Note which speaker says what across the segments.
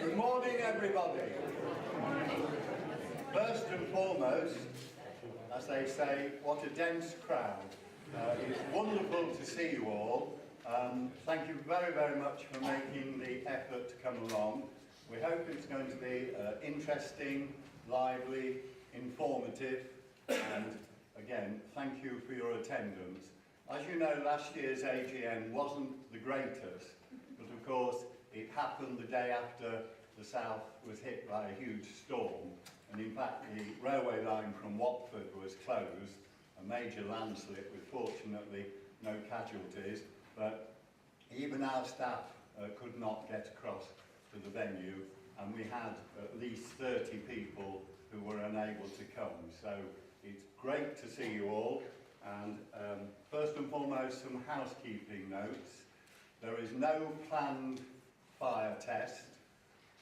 Speaker 1: Good morning, everybody. First and foremost, as they say, what a dense crowd. It's wonderful to see you all. Thank you very, very much for making the effort to come along. We hope it's going to be interesting, lively, informative, and again, thank you for your attendance. As you know, last year's AGM wasn't the greatest, but of course it happened the day after the south was hit by a huge storm, and in fact the railway line from Watford was closed, a major landslip with fortunately no casualties, but even our staff could not get across to the venue, and we had at least 30 people who were unable to come. So it's great to see you all, and first and foremost some housekeeping notes. There is no planned fire test,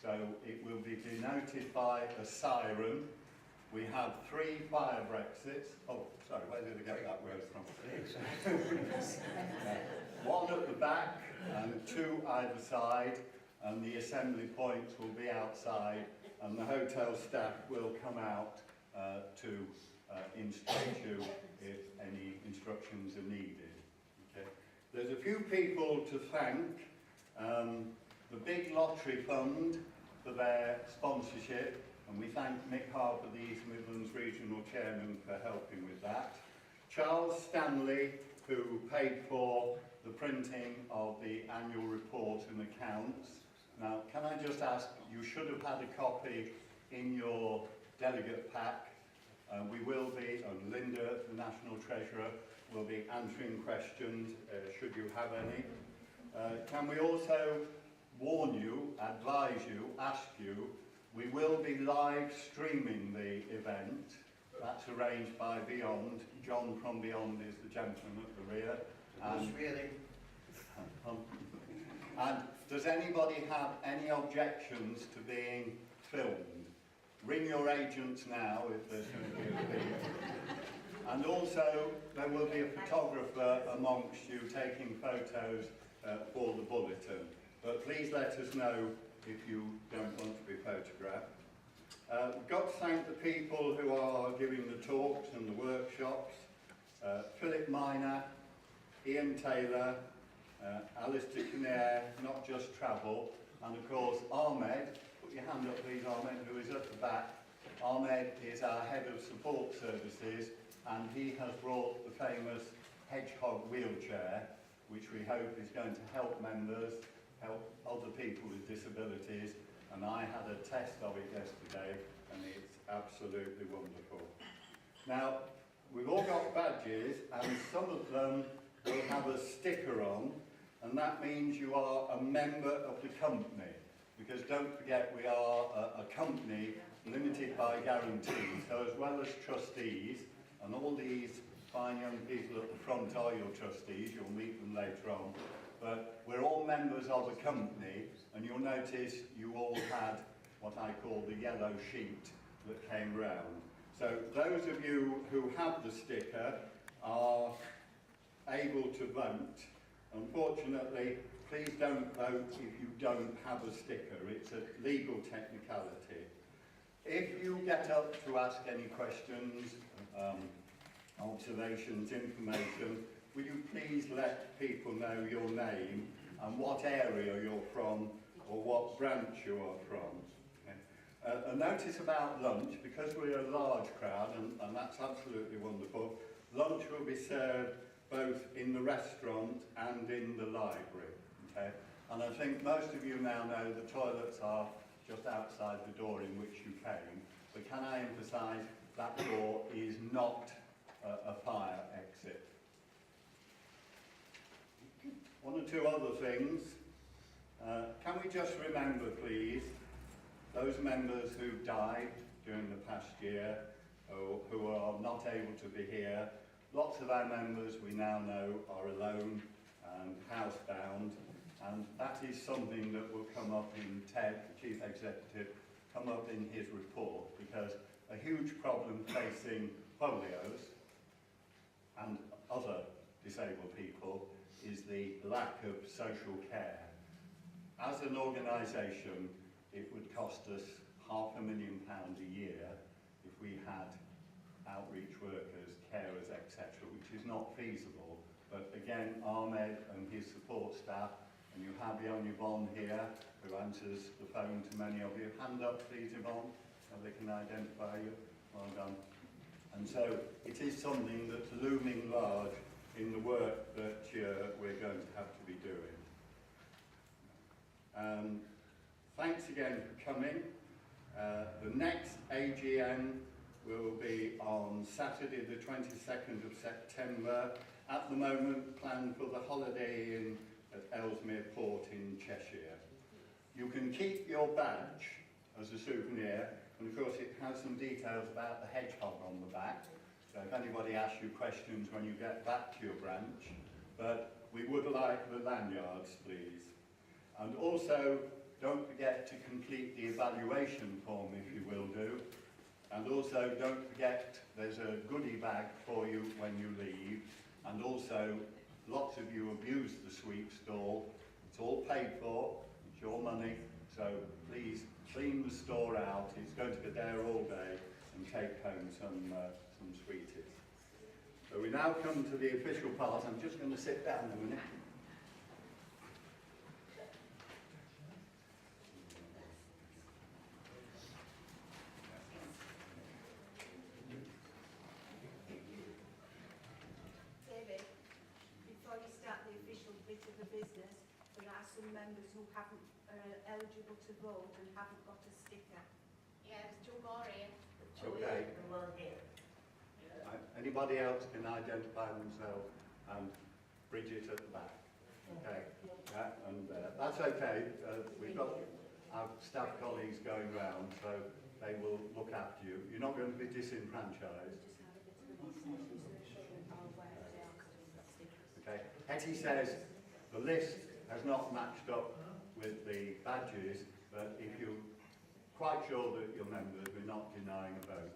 Speaker 1: so it will be denoted by a siren. We have 3 fire exits. Oh, sorry, where did I get that word from? 1 at the back and 2 either side, and the assembly points will be outside, and the hotel staff will come out to instruct you if any instructions are needed. Okay. There's a few people to thank. The Big Lottery Fund for their sponsorship, and we thank Mick Harper, the East Midlands Regional Chairman, for helping with that. Charles Stanley, who paid for the printing of the annual report and accounts. Now, can I just ask, you should have had a copy in your delegate pack. We will be, and Linda, the National Treasurer, will be answering questions should you have any. Can we also warn you, advise you, ask you, we will be live streaming the event. That's arranged by Beyond. John from Beyond is the gentleman at the rear. And, really? And does anybody have any objections to being filmed? Ring your agents now if there's going to be a fee. And also there will be a photographer amongst you taking photos for the bulletin. But please let us know if you don't want to be photographed. We've got to thank the people who are giving the talks and the workshops. Philip Miner, Ian Taylor, Alistair Kinnair, Not Just Travel, and of course Ahmed. Put your hand up please, Ahmed, who is at the back. Ahmed is our Head of Support Services, and he has brought the famous hedgehog wheelchair, which we hope is going to help members, help other people with disabilities, and I had a test of it yesterday and it's absolutely wonderful. Now, we've all got badges, and some of them will have a sticker on, and that means you are a member of the company. Because don't forget, we are a company limited by guarantee. So as well as trustees, and all these fine young people at the front are your trustees, you'll meet them later on, but we're all members of a company, and you'll notice you all had what I call the yellow sheet that came round. So those of you who have the sticker are able to vote. Unfortunately, please don't vote if you don't have a sticker. It's a legal technicality. If you get up to ask any questions, observations, information, will you please let people know your name and what area you're from or what branch you are from. A notice about lunch, because we're a large crowd, and that's absolutely wonderful, lunch will be served both in the restaurant and in the library. Okay? And I think most of you now know the toilets are just outside the door in which you came, but can I emphasise that door is not a fire exit. One or two other things. Can we just remember, please, those members who died during the past year, who are not able to be here. Lots of our members we now know are alone and housebound, and that is something that will come up in Ted, the Chief Executive, come up in his report, because a huge problem facing polios and other disabled people is the lack of social care. As an organisation, it would cost us £500,000 a year if we had outreach workers, carers, etc., which is not feasible. But again, Ahmed and his support staff, and you have Yvonne here, who answers the phone to many of you. Hand up, please, Yvonne, so they can identify you. Well done. And so it is something that's looming large in the work that we're going to have to be doing. Thanks again for coming. The next AGM will be on Saturday the 22nd of September, at the moment planned for the Holiday Inn at Ellesmere Port in Cheshire. You can keep your badge as a souvenir, and of course it has some details about the hedgehog on the back, so if anybody asks you questions when you get back to your branch, but we would like the lanyards, please. And also, don't forget to complete the evaluation form if you will do. And also, don't forget there's a goodie bag for you when you leave. And also, lots of you have used the sweep stall. It's all paid for, it's your money. So please clean the store out. It's going to be there all day, and take home some sweeties. So we now come to the official part. I'm just going to sit down a minute.
Speaker 2: Members who haven't eligible to vote and haven't got a sticker. Yeah, there's two more here.
Speaker 1: Okay. Anybody else can identify themselves, and Bridget at the back. Okay. Yeah, and that's okay. We've got our staff colleagues going round, so they will look after you. You're not going to be disenfranchised. Okay. Hetty says the list has not matched up with the badges, but if you're quite sure that you're members, we're not denying a vote.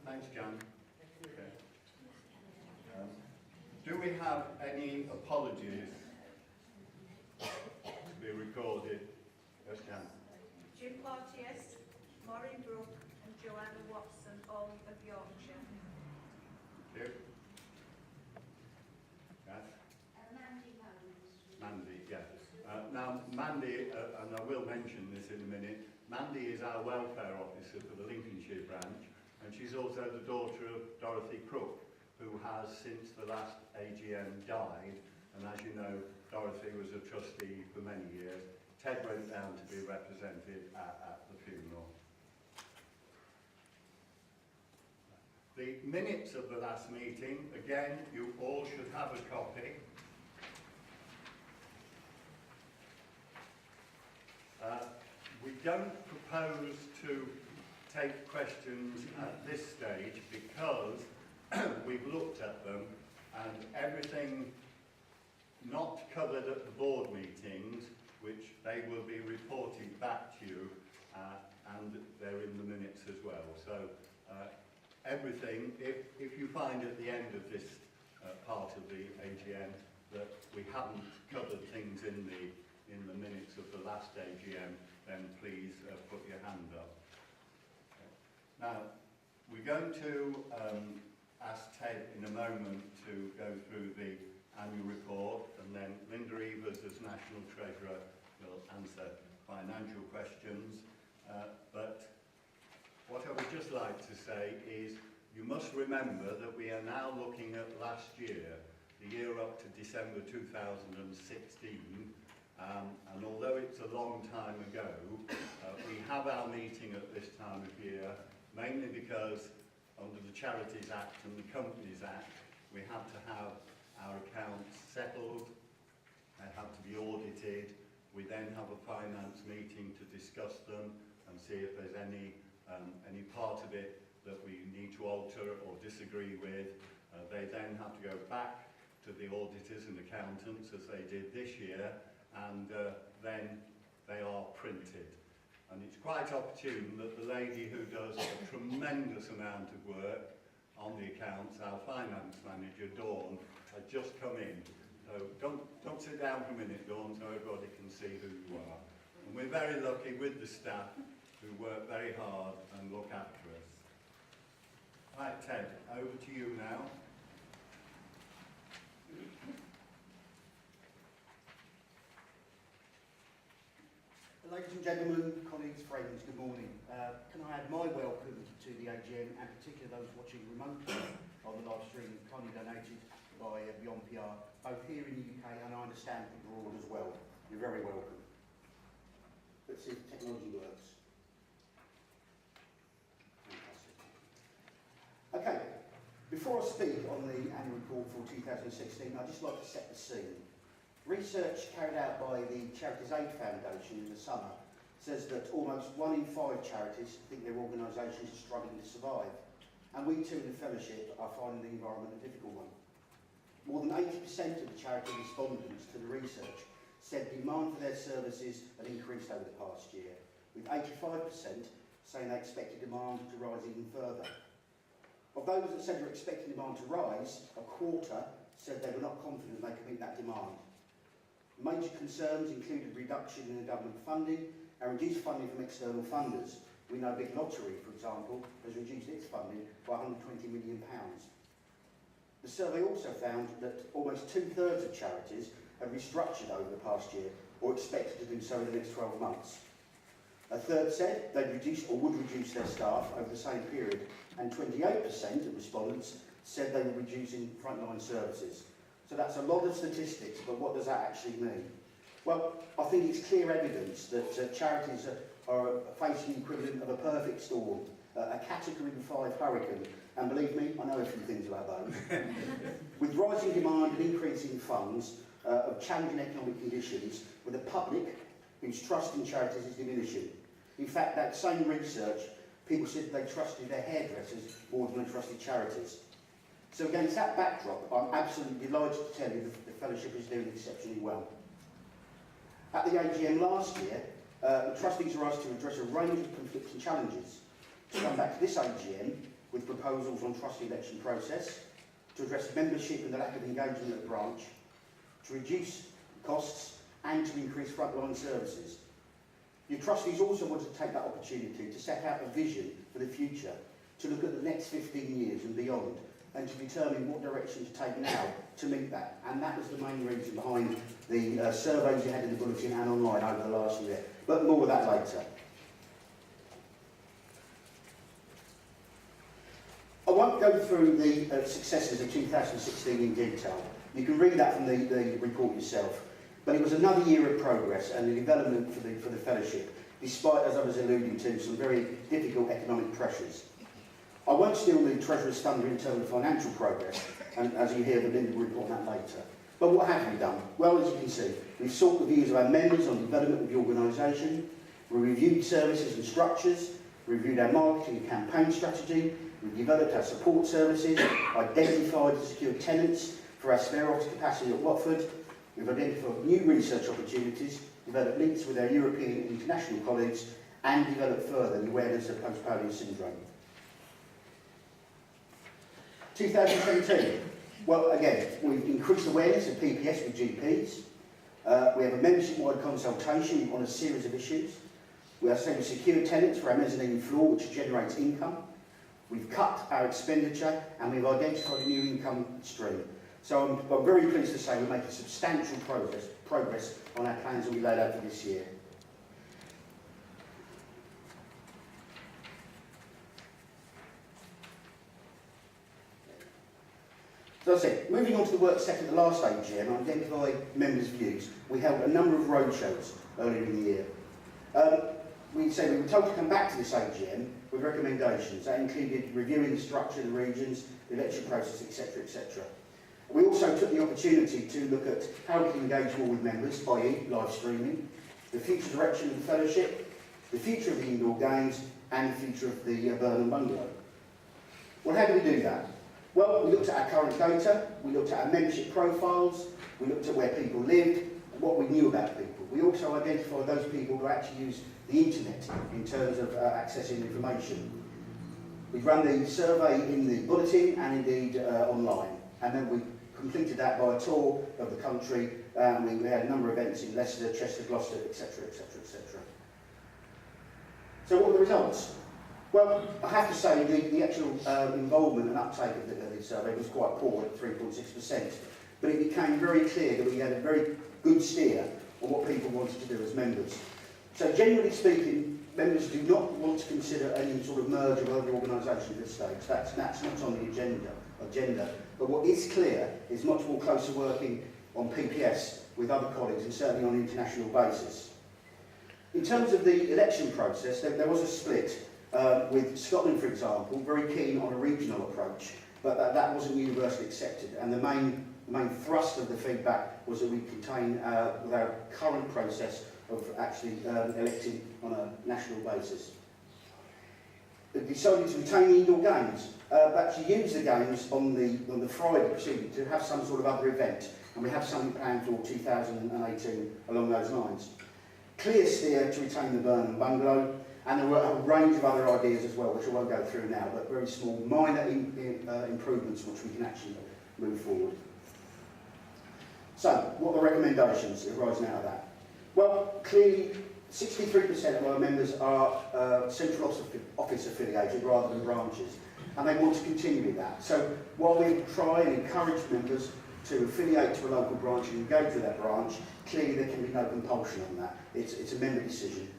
Speaker 1: Thanks, Jan. Okay. Do we have any apologies to be recorded? Yes, Jan.
Speaker 2: Jim Porteous, Maureen Brooke and Joanna Watson, all of Yorkshire.
Speaker 1: Thank you. Yes. Mandy, yeah. Now, Mandy, and I will mention this in a minute, Mandy is our welfare officer for the Lincolnshire branch, and she's also the daughter of Dorothy Crook, who has, since the last AGM, died. And as you know, Dorothy was a trustee for many years. Ted went down to be represented at the funeral. The minutes of the last meeting, again, you all should have a copy. We don't propose to take questions at this stage because we've looked at them and everything not covered at the board meetings, which they will be reported back to you, and they're in the minutes as well. So everything, if you find at the end of this part of the AGM that we haven't covered things in the minutes of the last AGM, then please put your hand up. Now, we're going to ask Ted in a moment to go through the annual report, and then Linda Evers as National Treasurer will answer financial questions. But what I would just like to say is you must remember that we are now looking at last year, the year up to December 2016, and although it's a long time ago, we have our meeting at this time of year, mainly because under the Charities Act and the Companies Act, we have to have our accounts settled, they have to be audited, we then have a finance meeting to discuss them and see if there's any part of it that we need to alter or disagree with. They then have to go back to the auditors and accountants as they did this year, and then they are printed. And it's quite opportune that the lady who does a tremendous amount of work on the accounts, our finance manager, Dawn, had just come in. So don't sit down for a minute, Dawn, so everybody can see who you are. And we're very lucky with the staff who work very hard and look after us. Right, Ted, over to you now.
Speaker 3: Ladies and gentlemen, colleagues, friends, good morning. Can I add my welcome to the AGM, and particularly those watching remotely on the live stream, kindly donated by Beyond PR, both here in the UK and I understand abroad as well. You're very welcome. Let's see if the technology works. Fantastic. Okay, before I speak on the annual report for 2016, I'd just like to set the scene. Research carried out by the Charities Aid Foundation in the summer says that almost 1 in 5 charities think their organisations are struggling to survive, and we too in the fellowship are finding the environment a difficult one. More than 80% of the charity respondents to the research said demand for their services had increased over the past year, with 85% saying they expected demand to rise even further. Of those that said they were expecting demand to rise, a quarter said they were not confident they could meet that demand. Major concerns included reduction in the government funding and reduced funding from external funders. We know Big Lottery, for example, has reduced its funding by £120 million. The survey also found that almost 2/3 of charities had restructured over the past year or expected to do so in the next 12 months. A third said they'd reduce or would reduce their staff over the same period, and 28% of respondents said they were reducing frontline services. So that's a lot of statistics, but what does that actually mean? Well, I think it's clear evidence that charities are facing the equivalent of a perfect storm, a category 5 hurricane, and believe me, I know a few things about those. With rising demand and increasing funds, of challenging economic conditions, with a public whose trust in charities is diminishing. In fact, that same research, people said they trusted their hairdressers more than they trusted charities. So against that backdrop, I'm absolutely delighted to tell you that the Fellowship is doing exceptionally well. At the AGM last year, the trustees were asked to address a range of conflicting challenges, to come back to this AGM with proposals on trustee election process, to address membership and the lack of engagement at the branch, to reduce costs and to increase frontline services. Your trustees also wanted to take that opportunity to set out a vision for the future, to look at the next 15 years and beyond, and to determine what direction to take now to meet that. And that was the main reason behind the surveys you had in the bulletin and online over the last year. But more of that later. I won't go through the successes of 2016 in detail. You can read that from the report yourself. But it was another year of progress and the development for the Fellowship, despite, as I was alluding to, some very difficult economic pressures. I won't steal the Treasurer's thunder in terms of financial progress, and as you hear, the Linda will report on that later. But what have we done? Well, as you can see, we've sought the views of our members on the development of the organisation, we reviewed services and structures, reviewed our marketing and campaign strategy, we've developed our support services, identified and secured tenants for our spare office capacity at Watford, we've identified new research opportunities, developed links with our European and international colleagues, and developed further the awareness of Post-Polio Syndrome. 2017. Well, again, we've increased awareness of PPS with GPs. We have a membership-wide consultation on a series of issues. We are saying secure tenants for our mezzanine floor, which generates income. We've cut our expenditure, and we've identified a new income stream. So I'm very pleased to say we're making substantial progress on our plans that we laid out for this year. So as I said, moving on to the work set at the last AGM, identify members' views. We held a number of roadshows earlier in the year. We said we were told to come back to this AGM with recommendations. That included reviewing the structure of the regions, the election process, etc., etc. We also took the opportunity to look at how we can engage more with members, i.e. live streaming, the future direction of the fellowship, the future of the indoor games, and the future of the Burnham Bungalow. Well, how do we do that? Well, we looked at our current data, we looked at our membership profiles, we looked at where people lived, and what we knew about people. We also identified those people who actually use the internet in terms of accessing information. We ran the survey in the bulletin and indeed online, and then we completed that by a tour of the country. We had a number of events in Leicester, Chester, Gloucester, etc., etc., etc. So what were the results? Well, I have to say the actual involvement and uptake of the survey was quite poor at 3.6%, but it became very clear that we had a very good steer on what people wanted to do as members. So generally speaking, members do not want to consider any sort of merger with other organisations at this stage. That's not on the agenda. But what is clear is much more closer working on PPS with other colleagues, and certainly on an international basis. In terms of the election process, there was a split. With Scotland, for example, very keen on a regional approach, but that wasn't universally accepted. And the main thrust of the feedback was that we contain with our current process of actually electing on a national basis. They decided to retain the indoor games, but actually use the games on the Friday proceeding to have some sort of other event, and we have something planned for 2018 along those lines. Clear steer to retain the Burnham Bungalow. And there were a range of other ideas as well, which I won't go through now, but very small, minor improvements which we can actually move forward. So, what are the recommendations arising out of that? Well, clearly, 63% of our members are central office affiliated rather than branches, and they want to continue with that. So, while we try and encourage members to affiliate to a local branch and engage with that branch, clearly there can be no compulsion on that. It's a member decision.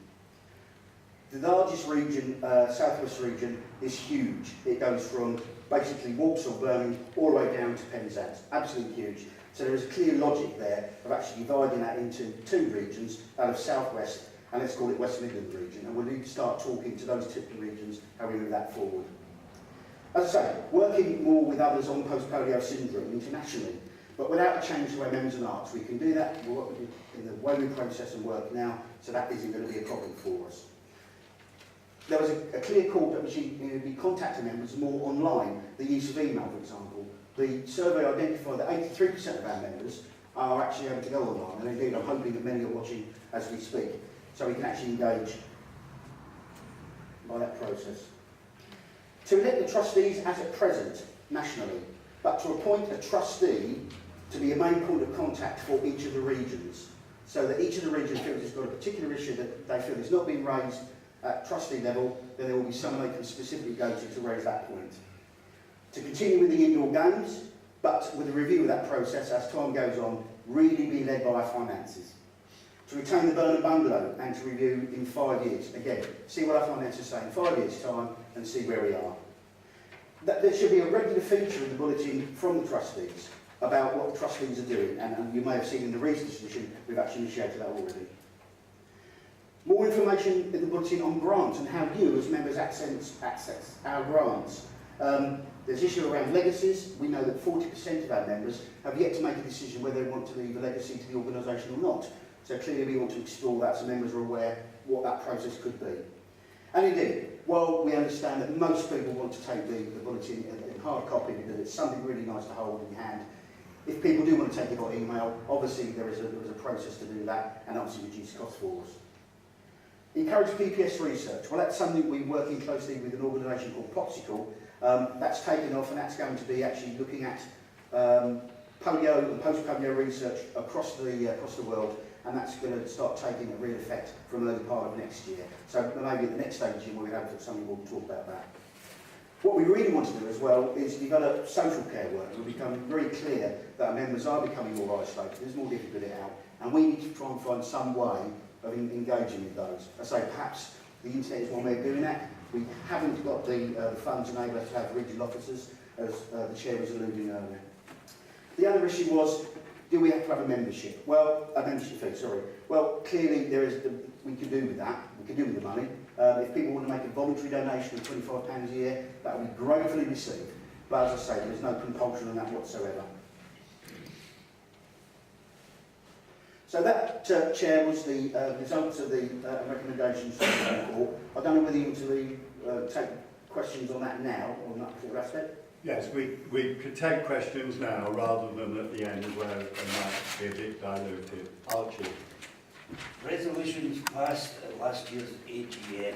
Speaker 3: The largest region, southwest region, is huge. It goes from basically Walsall, Birmingham, all the way down to Penzance. Absolutely huge. So there is a clear logic there of actually dividing that into two regions out of southwest, and let's call it West Midlands region. And we'll need to start talking to those typical regions, how we move that forward. As I say, working more with others on post-polio syndrome internationally, but without a change to our members and arts. We can do that in the way we process and work now, so that isn't going to be a problem for us. There was a clear call that we should be contacting members more online, the use of email, for example. The survey identified that 83% of our members are actually able to go online, and indeed I'm hoping that many are watching as we speak, so we can actually engage by that process. To elect the trustees as at present, nationally, but to appoint a trustee to be a main point of contact for each of the regions, so that each of the regions feels it's got a particular issue that they feel is not being raised at trustee level, then there will be someone they can specifically go to raise that point. To continue with the indoor games, but with a review of that process as time goes on, really be led by our finances. To retain the Burnham Bungalow and to review in 5 years. Again, see what our finances say in 5 years' time and see where we are. There should be a regular feature in the bulletin from the trustees about what the trustees are doing, and you may have seen in the Rees decision, we've actually initiated that already. More information in the bulletin on grants and how you as members access our grants. There's issue around legacies. We know that 40% of our members have yet to make a decision whether they want to leave a legacy to the organisation or not. So clearly we want to explore that so members are aware what that process could be. And indeed, while we understand that most people want to take the bulletin in hard copy because it's something really nice to hold in your hand, if people do want to take it by email, obviously there is a process to do that and obviously reduce costs for us. Encourage PPS research. Well, that's something we're working closely with an organisation called Popsicle. That's taken off and that's going to be actually looking at polio and post-polio research across the world, and that's going to start taking a real effect from early part of next year. So maybe at the next stage we'll have something we'll talk about that. What we really want to do as well is develop social care work. We'll become very clear that our members are becoming more isolated, there's more difficulty out, and we need to try and find some way of engaging with those. I say perhaps the internet is one way of doing that. We haven't got the funds to enable us to have regional officers, as the chair was alluding earlier. The other issue was, do we have to have a membership? Well, a membership fee, sorry. Well, clearly we can do with that. We can do with the money. If people want to make a voluntary donation of £25 a year, that will be gratefully received. But as I say, there's no compulsion on that whatsoever. So that, Chair, was the results of the recommendations from the report. I don't know whether you want to take questions on that now, or on that particular aspect.
Speaker 1: Yes, we could take questions now rather than at the end where it might be a bit diluted. Archie.
Speaker 4: Resolutions passed at last year's AGM.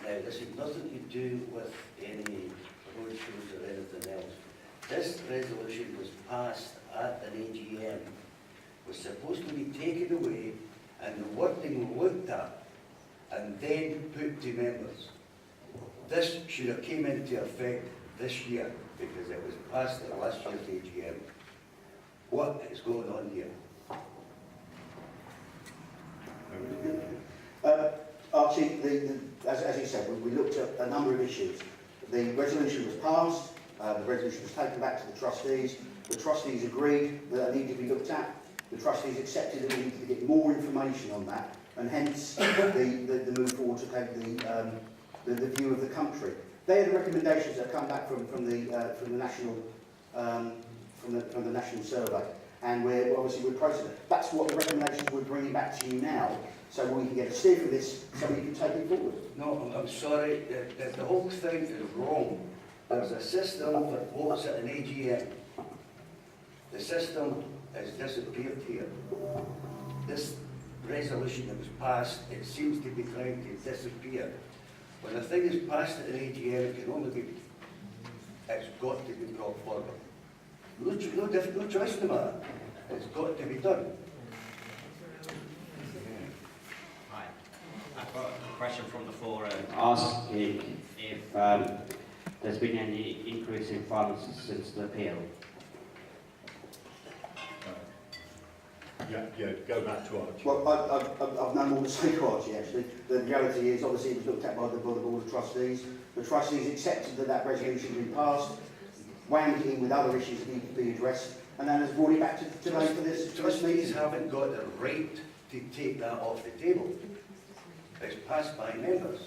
Speaker 4: Now, this had nothing to do with any roadshows or anything else. This resolution was passed at an AGM, was supposed to be taken away and the wording looked at and then put to members. This should have came into effect this year because it was passed at last year's AGM. What is going on here?
Speaker 3: Archie, as you said, we looked at a number of issues. The resolution was passed, the resolution was taken back to the trustees. The trustees agreed that it needed to be looked at. The trustees accepted that we needed to get more information on that, and hence the move forward to take the view of the country. They are the recommendations that come back from the national survey, and we're processing it. That's what the recommendations we're bringing back to you now, so we can get a steer for this, so we can take it forward.
Speaker 4: No, I'm sorry, the whole thing is wrong. There's a system that votes at an AGM. The system has disappeared here. This resolution that was passed, it seems to be trying to disappear. When a thing is passed at an AGM, it can only be, it's got to be brought forward. No choice in the matter. It's got to be done.
Speaker 5: Hi. I've got a question from the floor. Ask if there's been any increase in funds since the appeal.
Speaker 1: Yeah, go back to Archie.
Speaker 3: Well, I've no more to say to Archie, actually. The reality is, obviously, it was looked at by the Board of Trustees. The trustees accepted that resolution had been passed, wound it in with other issues that needed to be addressed, and then has brought it back to today for this meeting.
Speaker 4: Trustees haven't got the right to take that off the table. It's passed by members.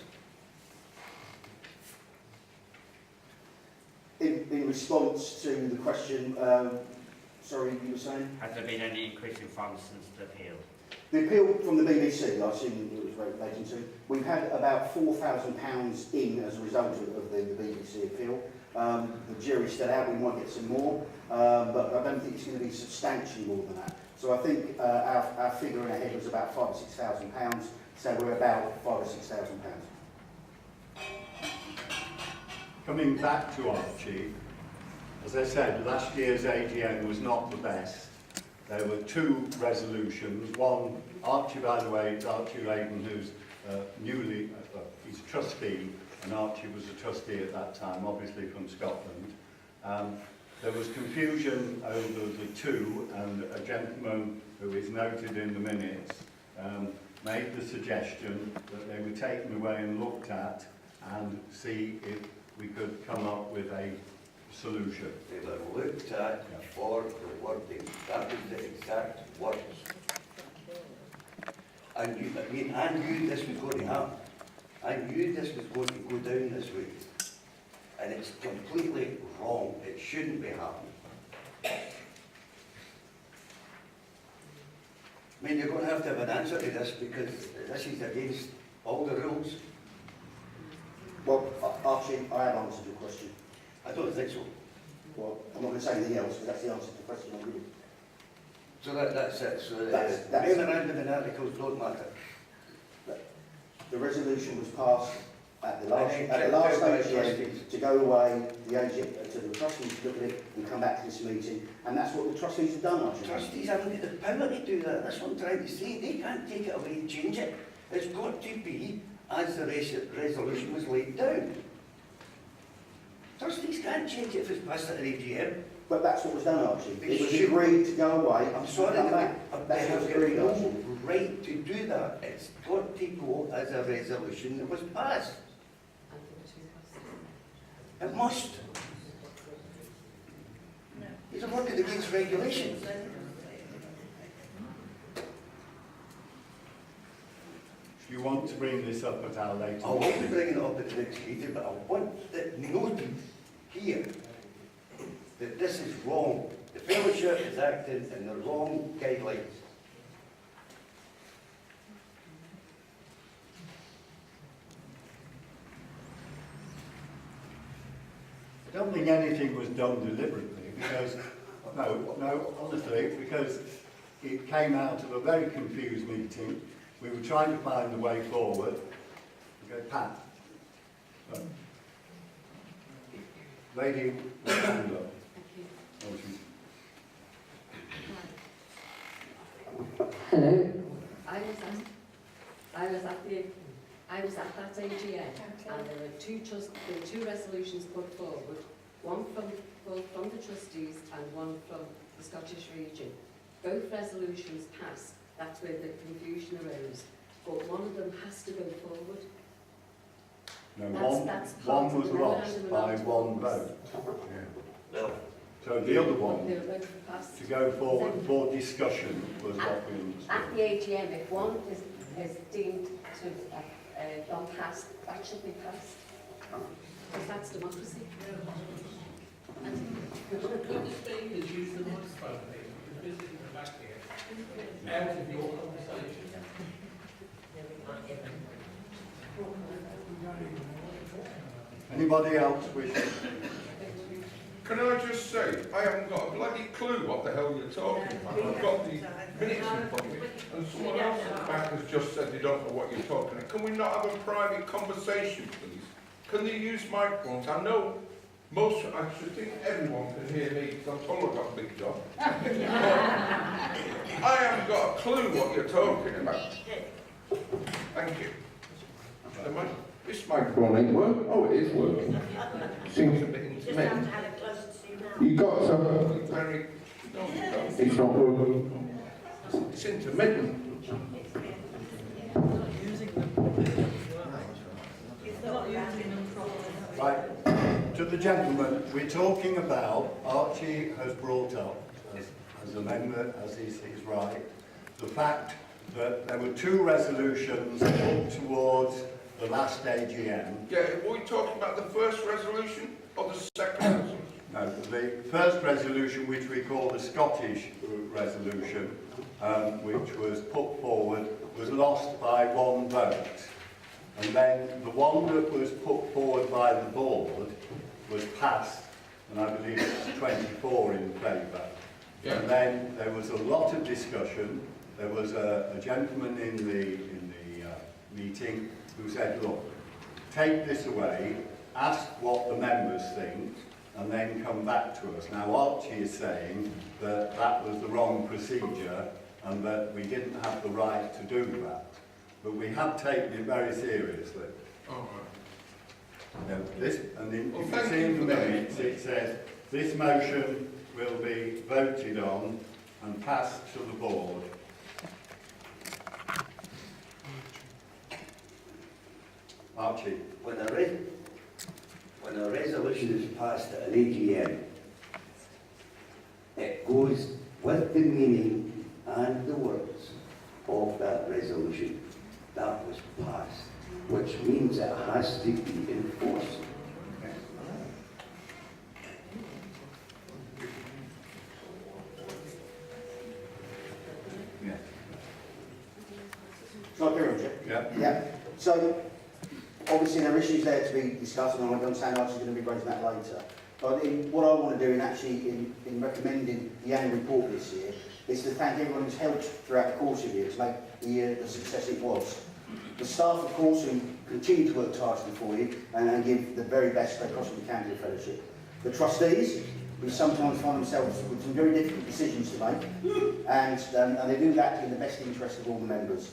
Speaker 3: In response to the question, sorry, you were saying?
Speaker 5: Has there been any increase in funds since the appeal?
Speaker 3: The appeal from the BBC, I assume it was relating to, we've had about £4,000 in as a result of the BBC appeal. The jury's still out, we might get some more, but I don't think it's going to be substantially more than that. So I think our figure in our head was about £5,000 or £6,000, so we're about £5,000 or £6,000.
Speaker 1: Coming back to Archie, as I said, last year's AGM was not the best. There were two resolutions. One, Archie, by the way, is Archie Layden, who's he's a trustee, and Archie was a trustee at that time, obviously from Scotland. There was confusion over the two, and a gentleman who is noted in the minutes made the suggestion that they were taken away and looked at and see if we could come up with a solution.
Speaker 4: They were looked at for the wording. That was the exact words. I knew this was going to happen. I knew this was going to go down this way. and it's completely wrong. It shouldn't be happening. I mean, you're going to have an answer to this because this is against all the rules.
Speaker 3: Well, Archie, I have answered your question.
Speaker 4: I don't think so.
Speaker 3: Well, I'm not going to say anything else, but that's the answer to the question I'm giving.
Speaker 4: So that's it. So
Speaker 3: That's-
Speaker 4: memorandum and articles don't matter.
Speaker 3: The resolution was passed at the last
Speaker 4: And then checked out by the
Speaker 3: AGM
Speaker 4: trustees.
Speaker 3: to go away, the AGM, to the trustees to look at it and come back to this meeting, and that's what the trustees have done, Archie.
Speaker 4: Trustees haven't got the power to do that. That's what I'm trying to say. They can't take it away and change it. It's got to be as the resolution was laid down. Trustees can't change it if it's passed at an AGM.
Speaker 3: But that's what was done, Archie.
Speaker 4: They
Speaker 3: It was
Speaker 4: should-
Speaker 3: agreed to go away.
Speaker 4: I'm sorry,
Speaker 3: and come
Speaker 4: they
Speaker 3: back. That's what
Speaker 4: have
Speaker 3: was
Speaker 4: got
Speaker 3: agreed,
Speaker 4: no
Speaker 3: Archie.
Speaker 4: right to do that. It's got to go as a resolution that was passed. It must. It's a working against regulations.
Speaker 1: If you want to bring this up at our later
Speaker 4: I won't be
Speaker 1: meeting,
Speaker 4: bringing it up at the next meeting, but I want it noted here that this is wrong. The fellowship is acting in the wrong guidelines.
Speaker 1: I don't think anything was done deliberately because, no, honestly, because it came out of a very confused meeting. We were trying to find the way forward. Okay, Pat. No. Lady, with her hand up. Oh, she's-
Speaker 6: Hello. I was at that AGM, and there were two resolutions put forward, one both from the trustees and one from the Scottish region. Both resolutions passed. That's where the confusion arose. But one of them has to go forward.
Speaker 1: No,
Speaker 6: That's
Speaker 1: one
Speaker 6: part of
Speaker 1: was
Speaker 6: the
Speaker 1: lost
Speaker 6: memorandum
Speaker 1: by
Speaker 6: of
Speaker 1: one
Speaker 6: articles.
Speaker 1: vote.
Speaker 4: Well,
Speaker 1: So the other one,
Speaker 6: They were both passed.
Speaker 1: to go forward for discussion, was what we
Speaker 6: At
Speaker 1: understood.
Speaker 6: the AGM, if one is deemed to have gone past, that should be passed. Because that's democracy.
Speaker 7: Could the speakers use the microphone, please? Because this is the back here. Out of your conversation.
Speaker 1: Anybody else wishing?
Speaker 8: Can I just say, I haven't got a bloody clue what the hell you're talking about. I've got the minutes in front of me, and someone else at the back has just said they don't know what you're talking about. Can we not have a private conversation, please? Can they use microphones? I know I should think everyone can hear me, because I'm told I've got a big job. I haven't got a clue what you're talking about. Thank you. This microphone ain't working. Oh, it is working. Seems a bit intermittent. You got some. Very. No, you don't. It's not working. It's intermittent.
Speaker 1: Right, to the gentleman, we're talking about, Archie has brought up, as a member, as is his right, the fact that there were two resolutions put towards the last AGM.
Speaker 8: Yeah, were we talking about the first resolution or the second resolution?
Speaker 1: No, the first resolution, which we call the Scottish resolution, which was put forward, was lost by one vote. And then the one that was put forward by the board was passed, and I believe it was 24 in favour.
Speaker 8: Yeah.
Speaker 1: And then there was a lot of discussion. There was a gentleman in the meeting who said, look, take this away, ask what the members think, and then come back to us. Now Archie is saying that that was the wrong procedure and that we didn't have the right to do that. But we have taken it very seriously.
Speaker 8: All right.
Speaker 1: Now, this, and in,
Speaker 8: Well,
Speaker 1: if you
Speaker 8: thank
Speaker 1: see
Speaker 8: you
Speaker 1: in
Speaker 8: for
Speaker 1: the
Speaker 8: that.
Speaker 1: minutes, it says this motion will be voted on and passed to the board. Archie.
Speaker 4: when a resolution is passed at an AGM, it goes with the meaning and the words of that resolution that was passed, which means it has to be enforced.
Speaker 3: Shall I carry on, Jim?
Speaker 1: Yeah.
Speaker 3: Yeah. So, obviously there are issues there to be discussed, and I understand Archie's going to be raising that later. But what I want to do in recommending the annual report this year is to thank everyone who's helped throughout the course of the year to make the year the success it was. The staff, of course, who continue to work tirelessly for you and give the very best they possibly can to the fellowship. The trustees, who sometimes find themselves with some very difficult decisions to make, and they do that in the best interest of all the members.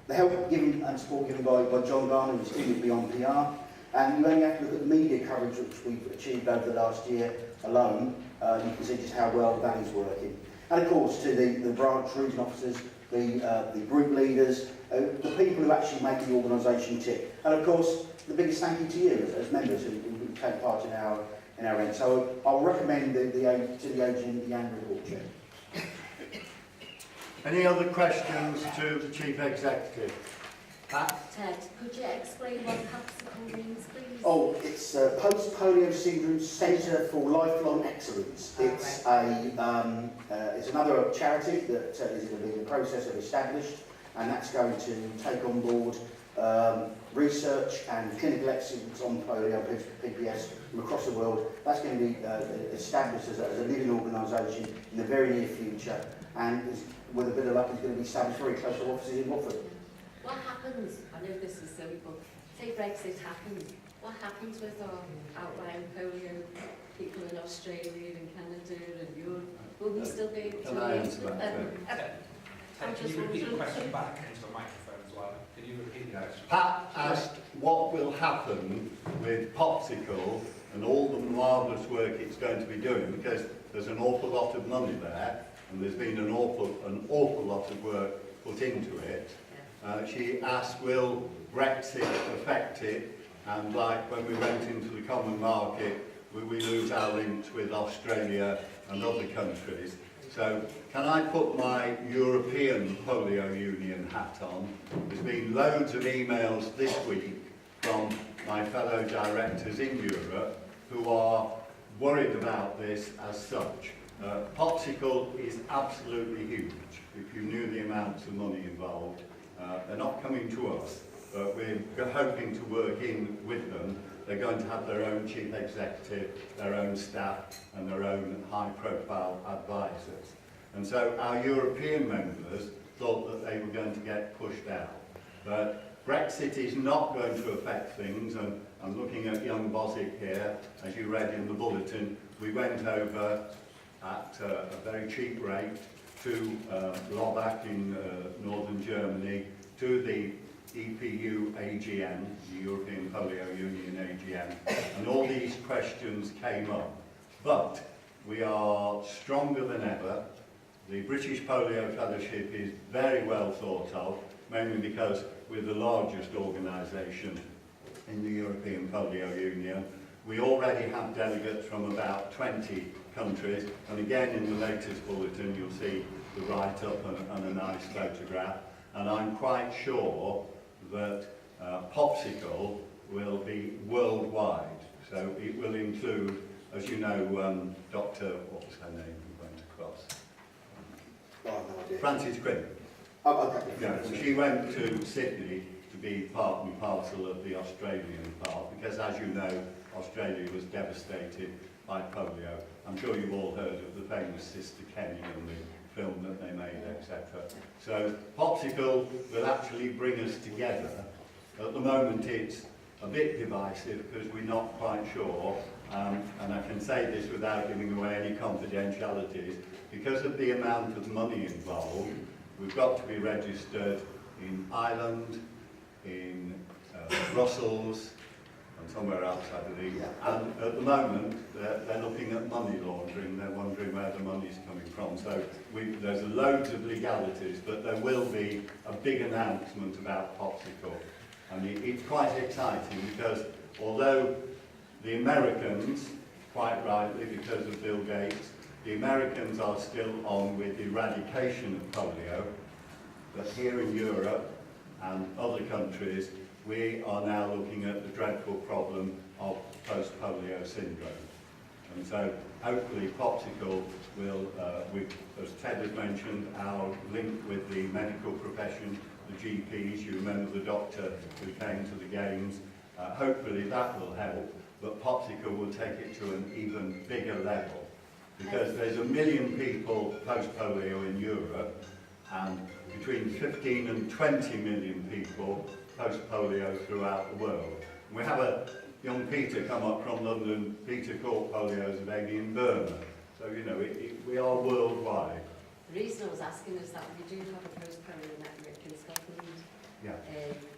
Speaker 3: The help given and support given by John Garner and his team at Beyond PR, and you only have to look at the media coverage which we've achieved over the last year alone. You can see just how well that is working. And of course, to the branch region officers, the group leaders, the people who actually make the organisation tick. And of course, the biggest thank you to you as members who take part in our end. So I'll recommend to the AGM the annual report, Chair.
Speaker 1: Any other questions to the Chief Executive? Pat?
Speaker 6: Ted, could you explain what Housekeeping means, please?
Speaker 3: Oh, it's Post-Polio Syndrome Centre for Lifelong Excellence. It's it's another charity that is in the process of established, and that's going to take on board research and clinical excellence on polio, PPS, from across the world. That's going to be established as a living organisation in the very near future, and with a bit of luck, it's going to be established very close to offices in Watford.
Speaker 6: What happens, I know this is silly, but say Brexit happens, what happens with our outlying polio people in Australia and Canada and Europe? Will we still be able to liaise with them?
Speaker 7: Ted, can you repeat the question back into the microphone as well? Can you repeat the question?
Speaker 1: Pat asked what will happen with Popsicle and all the marvellous work it's going to be doing, because there's an awful lot of money there, and there's been an awful lot of work put into it. She asked, will Brexit affect it? And like when we went into the common market, will we lose our links with Australia and other countries? So can I put my European Polio Union hat on? There's been loads of emails this week from my fellow directors in Europe who are worried about this as such. Popsicle is absolutely huge. If you knew the amounts of money involved, they're not coming to us, but we're hoping to work in with them. They're going to have their own chief executive, their own staff, and their own high-profile advisors. And so our European members thought that they were going to get pushed out. But Brexit is not going to affect things, and I'm looking at young Bosick here. As you read in the bulletin, we went over at a very cheap rate to Lobach in northern Germany, to the EPU AGM, the European Polio Union AGM, and all these questions came up. But we are stronger than ever. The British Polio Fellowship is very well thought of, mainly because we're the largest organisation in the European Polio Union. We already have delegates from about 20 countries, and again in the latest bulletin you'll see the write-up and a nice photograph, and I'm quite sure that Popsicle will be worldwide, so it will include, as you know, Dr. what was her name who went across?
Speaker 3: Oh, no idea.
Speaker 1: Frances Quinn.
Speaker 3: Oh, okay.
Speaker 1: Yeah, and she went to Sydney to be part and parcel of the Australian part, because as you know, Australia was devastated by polio. I'm sure you've all heard of the famous Sister Kenny and the film that they made, etc. So Popsicle will actually bring us together. At the moment it's a bit divisive because we're not quite sure, and I can say this without giving away any confidentialities, because of the amount of money involved, we've got to be registered in Ireland, in Brussels, and somewhere else, I believe. Yeah. And at the moment, they're looking at money laundering. They're wondering where the money's coming from. So there's loads of legalities, but there will be a big announcement about Popsicle. And it's quite exciting because although the Americans, quite rightly because of Bill Gates, the Americans are still on with eradication of polio, but here in Europe and other countries, we are now looking at the dreadful problem of post-polio syndrome. And so hopefully Popsicle will, as Ted has mentioned, our link with the medical profession, the GPs, you remember the doctor who came to the games, hopefully that will help, but Popsicle will take it to an even bigger level. Because there's 1 million people post-polio in Europe, and between 15 and 20 million people post-polio throughout the world. We have a young Peter come up from London. Peter caught polio as a baby in Burma. So, you know, we are worldwide.
Speaker 6: The reason I was asking is that we do have a post-polio network in Scotland,
Speaker 1: Yeah.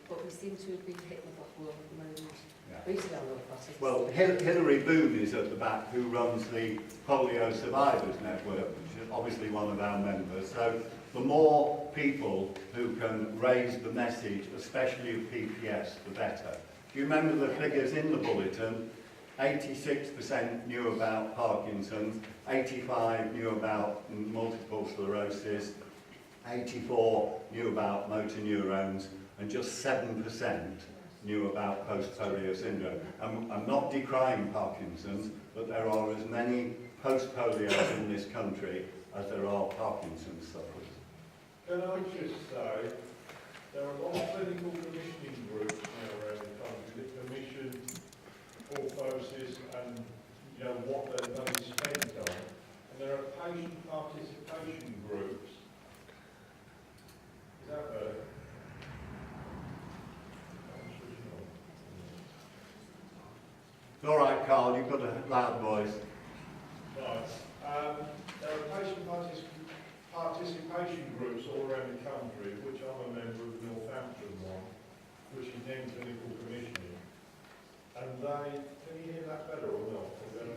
Speaker 6: but we seem to have been hit with that world at the moment.
Speaker 1: Yeah.
Speaker 6: We used to know about it.
Speaker 1: Well, Hilary Boone is at the back, who runs the Polio Survivors Network, which is obviously one of our members. So the more people who can raise the message, especially of PPS, the better. Do you remember the figures in the bulletin? 86% knew about Parkinson's, 85% knew about multiple sclerosis, 84% knew about motor neurons, and just 7% knew about post-polio syndrome. I'm not decrying Parkinson's, but there are as many post-polios in this country as there are Parkinson's sufferers.
Speaker 9: Can I just say, there are a lot of clinical commissioning groups now around the country that commission orthosis and, you know, what their money is spent on. And there are patient participation groups. Is that better?
Speaker 1: It's all right, Carl, you've got a loud voice.
Speaker 9: Right. There are patient participation groups all around the country, which I'm a member of the Northampton one, which is named Clinical Commissioning. And they, can you hear that better or not? There's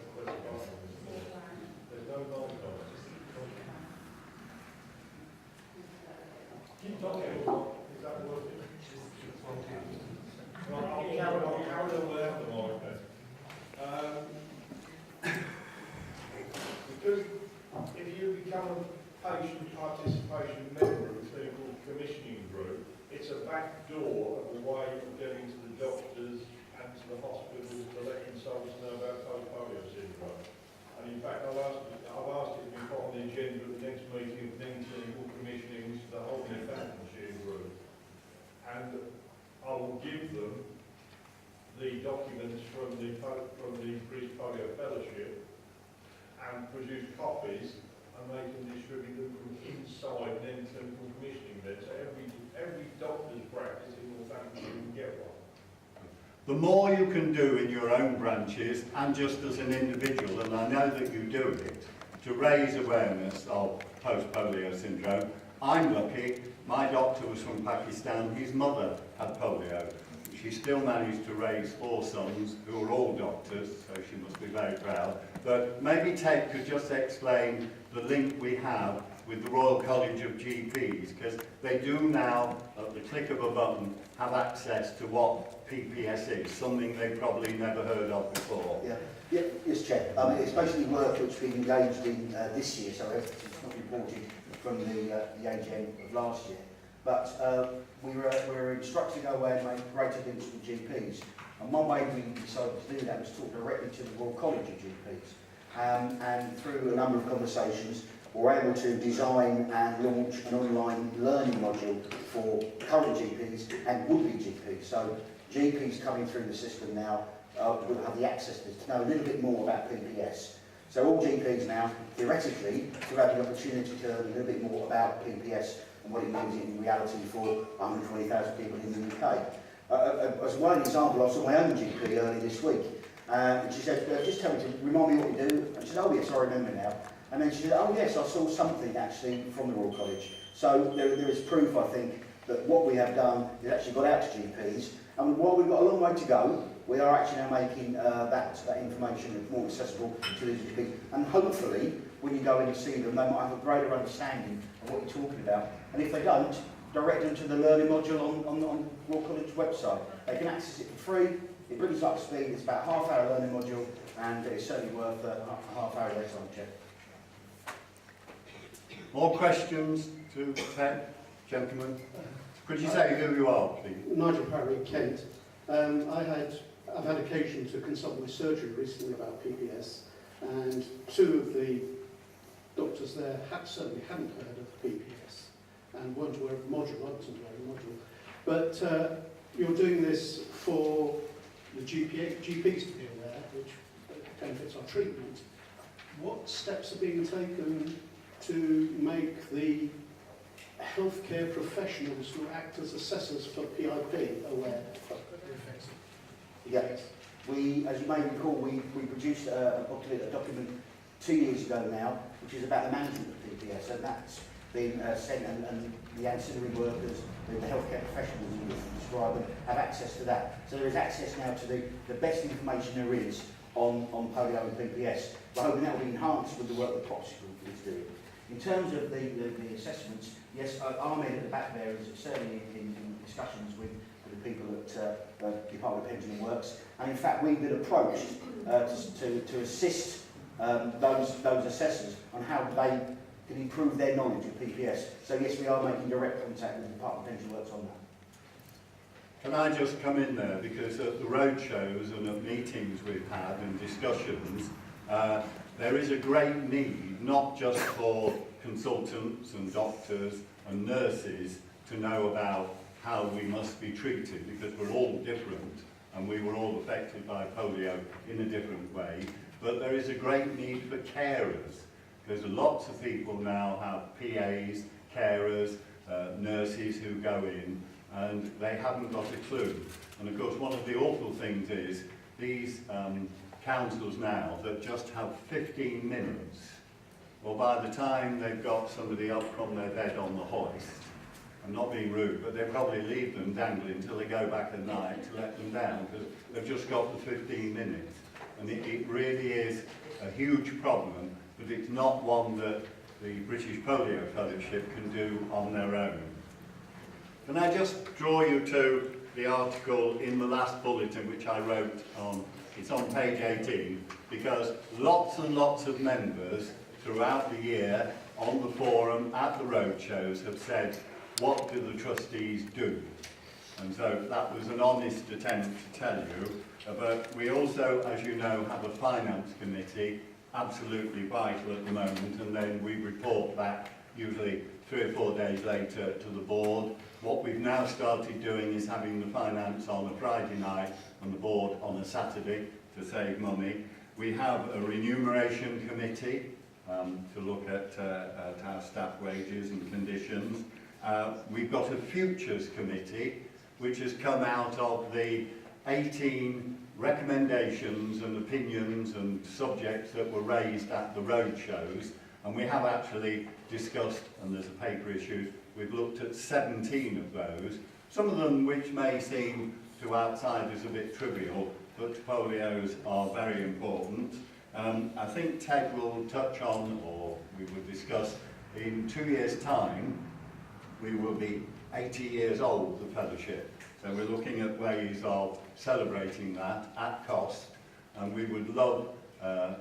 Speaker 9: no mic on it. Keep talking, is that working? Right, I'll carry on without the mic then. Because if you become a patient participation member of the clinical commissioning group, it's a back door of a way of getting to the doctors and to the hospitals to let consultants know about post-polio syndrome. And in fact, I've asked it to be put on the agenda at the next meeting of the clinical commissioning, the whole Northamptonshire group. And I will give them the documents from the British Polio Fellowship and produce copies, and they can distribute them from inside then clinical commissioning then. So every doctor's practice in Northamptonshire can get one.
Speaker 1: The more you can do in your own branches and just as an individual, and I know that you do it, to raise awareness of post-polio syndrome. I'm lucky, my doctor was from Pakistan, his mother had polio. She still managed to raise 4 sons who are all doctors, so she must be very proud. But maybe Ted could just explain the link we have with the Royal College of GPs, because they do now, at the click of a button, have access to what PPS is, something they've probably never heard of before.
Speaker 3: Yeah, yes, Chair. It's basically work which we've engaged in this year, so it's not reported from the AGM of last year. But we were instructed to go away and make greater links with GPs. And one way we decided to do that was talk directly to the Royal College of GPs. And through a number of conversations, we were able to design and launch an online learning module for current GPs and would-be GPs. So GPs coming through the system now will have the access to know a little bit more about PPS. So all GPs now, theoretically, will have the opportunity to learn a little bit more about PPS and what it means in reality for 120,000 people in the UK. As one example, I saw my own GP early this week, and she said, just tell me to remind me what you do. And she said, oh yes, I remember now. And then she said, oh yes, I saw something actually from the Royal College. So there is proof, I think, that what we have done is actually got out to GPs. And while we've got a long way to go, we are actually now making that information more accessible to these GPs. And hopefully, when you go in and see them, they might have a greater understanding of what you're talking about. And if they don't, direct them to the learning module on the Royal College website. They can access it for free. It brings up speed. It's about a half-hour learning module, and it's certainly worth a half-hour lesson, Chair.
Speaker 1: More questions to Ted, gentlemen? Could you say who you are, please?
Speaker 10: Nigel Parry, Kent. I've had occasion to consult with surgery recently about PPS, and two of the doctors there certainly hadn't heard of PPS and weren't aware of the module. I wasn't aware of the module. But you're doing this for the GPs to be aware, which benefits our treatment. What steps are being taken to make the healthcare professionals who act as assessors for PIP aware of the effects of
Speaker 3: Yeah. We, as you may recall, we produced a document 2 years ago now, which is about the management of PPS, and that's been sent, and the ancillary workers, the healthcare professionals who describe them, have access to that. So there is access now to the best information there is on polio and PPS. We're hoping that will be enhanced with the work the Proxy Group is doing. In terms of the assessments, yes, Ahmed at the back there is certainly in discussions with the people at Department of Pension and Works, and in fact we've been approached to assist those assessors on how they can improve their knowledge of PPS. So yes, we are making direct contact with the Department of Pension Works on that.
Speaker 1: Can I just come in there, because at the road shows and at meetings we've had and discussions, there is a great need, not just for consultants and doctors and nurses to know about how we must be treated, because we're all different and we were all affected by polio in a different way, but there is a great need for carers, because lots of people now have PAs, carers, nurses who go in, and they haven't got a clue. And of course one of the awful things is these councils now that just have 15 minutes, well, by the time they've got somebody up from their bed on the hoist, I'm not being rude, but they probably leave them dangling until they go back at night to let them down, because they've just got the 15 minutes. And it really is a huge problem, but it's not one that the British Polio Fellowship can do on their own. Can I just draw you to the article in the last bulletin which I wrote on, it's on page 18, because lots and lots of members throughout the year on the forum, at the roadshows, have said, what do the trustees do? And so that was an honest attempt to tell you, but we also, as you know, have a finance committee, absolutely vital at the moment, and then we report back usually 3 or 4 days later to the board. What we've now started doing is having the finance on a Friday night and the board on a Saturday to save money. We have a remuneration committee to look at our staff wages and conditions. We've got a futures committee which has come out of the 18 recommendations and opinions and subjects that were raised at the road shows, and we have actually discussed, and there's a paper issue, we've looked at 17 of those, some of them which may seem to outsiders a bit trivial, but to polios are very important. I think Ted will touch on, or we will discuss, in 2 years' time we will be 80 years old, the fellowship. So we're looking at ways of celebrating that at cost, and we would love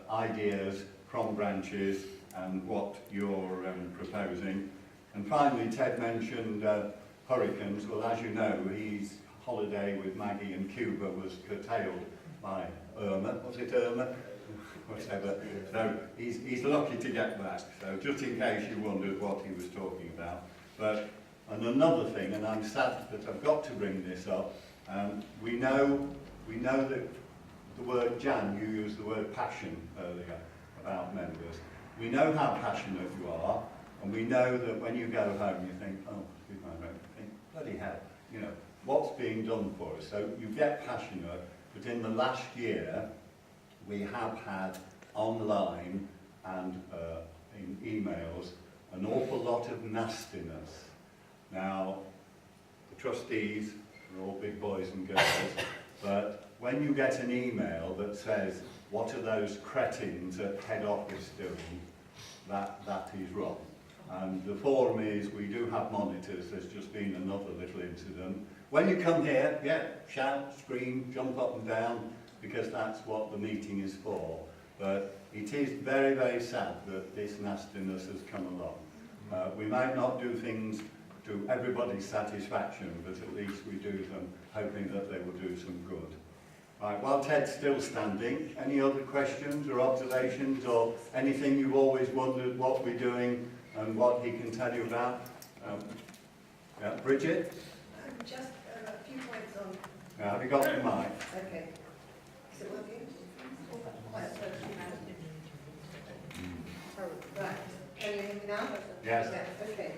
Speaker 1: ideas from branches and what you're proposing. And finally, Ted mentioned hurricanes. Well, as you know, his holiday with Maggie in Cuba was curtailed by Irma. Was it Irma? Whatever. So he's lucky to get back. So just in case you wondered what he was talking about. But and another thing, and I'm sad that I've got to bring this up, we know that the word, Jan, you used the word passion earlier about members. We know how passionate you are, and we know that when you go home you think, oh, excuse my French, think, bloody hell, you know, what's being done for us? So you get passionate, but in the last year we have had online and in emails an awful lot of nastiness. Now, the trustees are all big boys and girls, but when you get an email that says, what are those cretins at head office doing, that is wrong. And the forum is, we do have monitors, there's just been another little incident. When you come here, yeah, shout, scream, jump up and down, because that's what the meeting is for. But it is very, very sad that this nastiness has come along. We might not do things to everybody's satisfaction, but at least we do them hoping that they will do some good. Right, while Ted's still standing, any other questions or observations or anything you've always wondered what we're doing and what he can tell you about? Yeah, Bridget?
Speaker 11: Just a few points on...
Speaker 1: Have you got the mic?
Speaker 11: Okay. Is it working? Quite oh, right. Can you hear me now?
Speaker 1: Yes.
Speaker 11: Yeah, okay.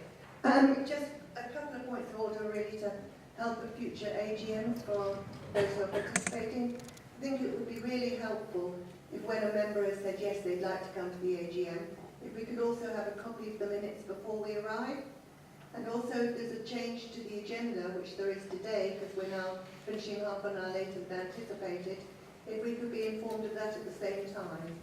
Speaker 11: Just a couple of points of order really to help a future AGM for those who are participating. I think it would be really helpful if when a member has said yes, they'd like to come to the AGM, if we could also have a copy of the minutes before we arrive. And also, if there's a change to the agenda, which there is today, because we're now finishing half an hour later than anticipated, if we could be informed of that at the same time.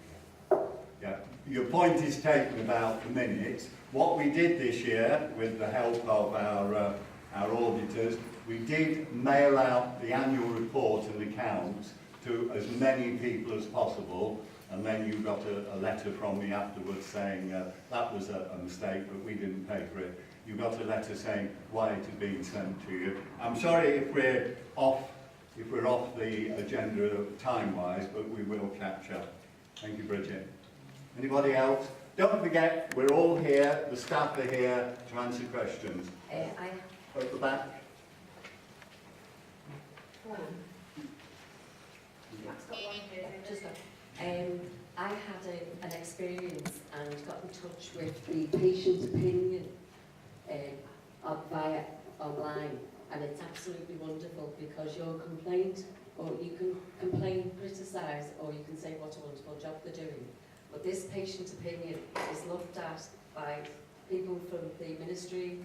Speaker 1: Yeah, your point is taken about the minutes. What we did this year, with the help of our auditors, we did mail out the annual report and accounts to as many people as possible, and then you got a letter from me afterwards saying that was a mistake, but we didn't pay for it. You got a letter saying why it had been sent to you. I'm sorry if we're off the agenda time-wise, but we will catch up. Thank you, Bridget. Anybody else? Don't forget, we're all here, the staff are here to answer questions. At the back.
Speaker 6: I had an experience and got in touch with the patient opinion via online, and it's absolutely wonderful because your complaint, or you can complain, criticise, or you can say what a wonderful job they're doing. But this patient opinion is looked at by people from the ministry,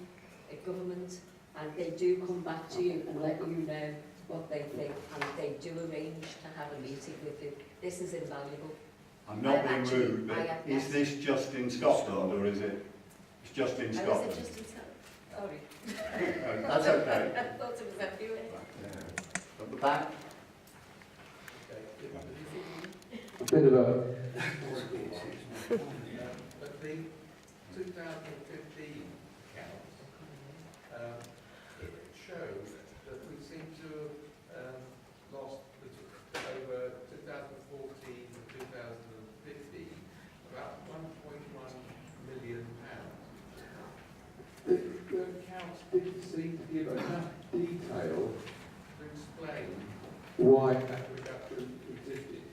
Speaker 6: government, and they do come back to you and let you know what they think, and they do arrange to have a meeting with you. This is invaluable.
Speaker 1: I'm not being rude, but is this just in Scotland, or is it? It's just in Scotland.
Speaker 6: Is it just in Scotland? Sorry.
Speaker 1: That's okay.
Speaker 6: I thought it was everywhere.
Speaker 1: At the back.
Speaker 12: A bit of a...
Speaker 7: But the 2015 accounts, it shows that we seem to have lost over 2014 to 2015 about £1.1 million. The accounts didn't seem to give enough detail to explain why that reduction existed.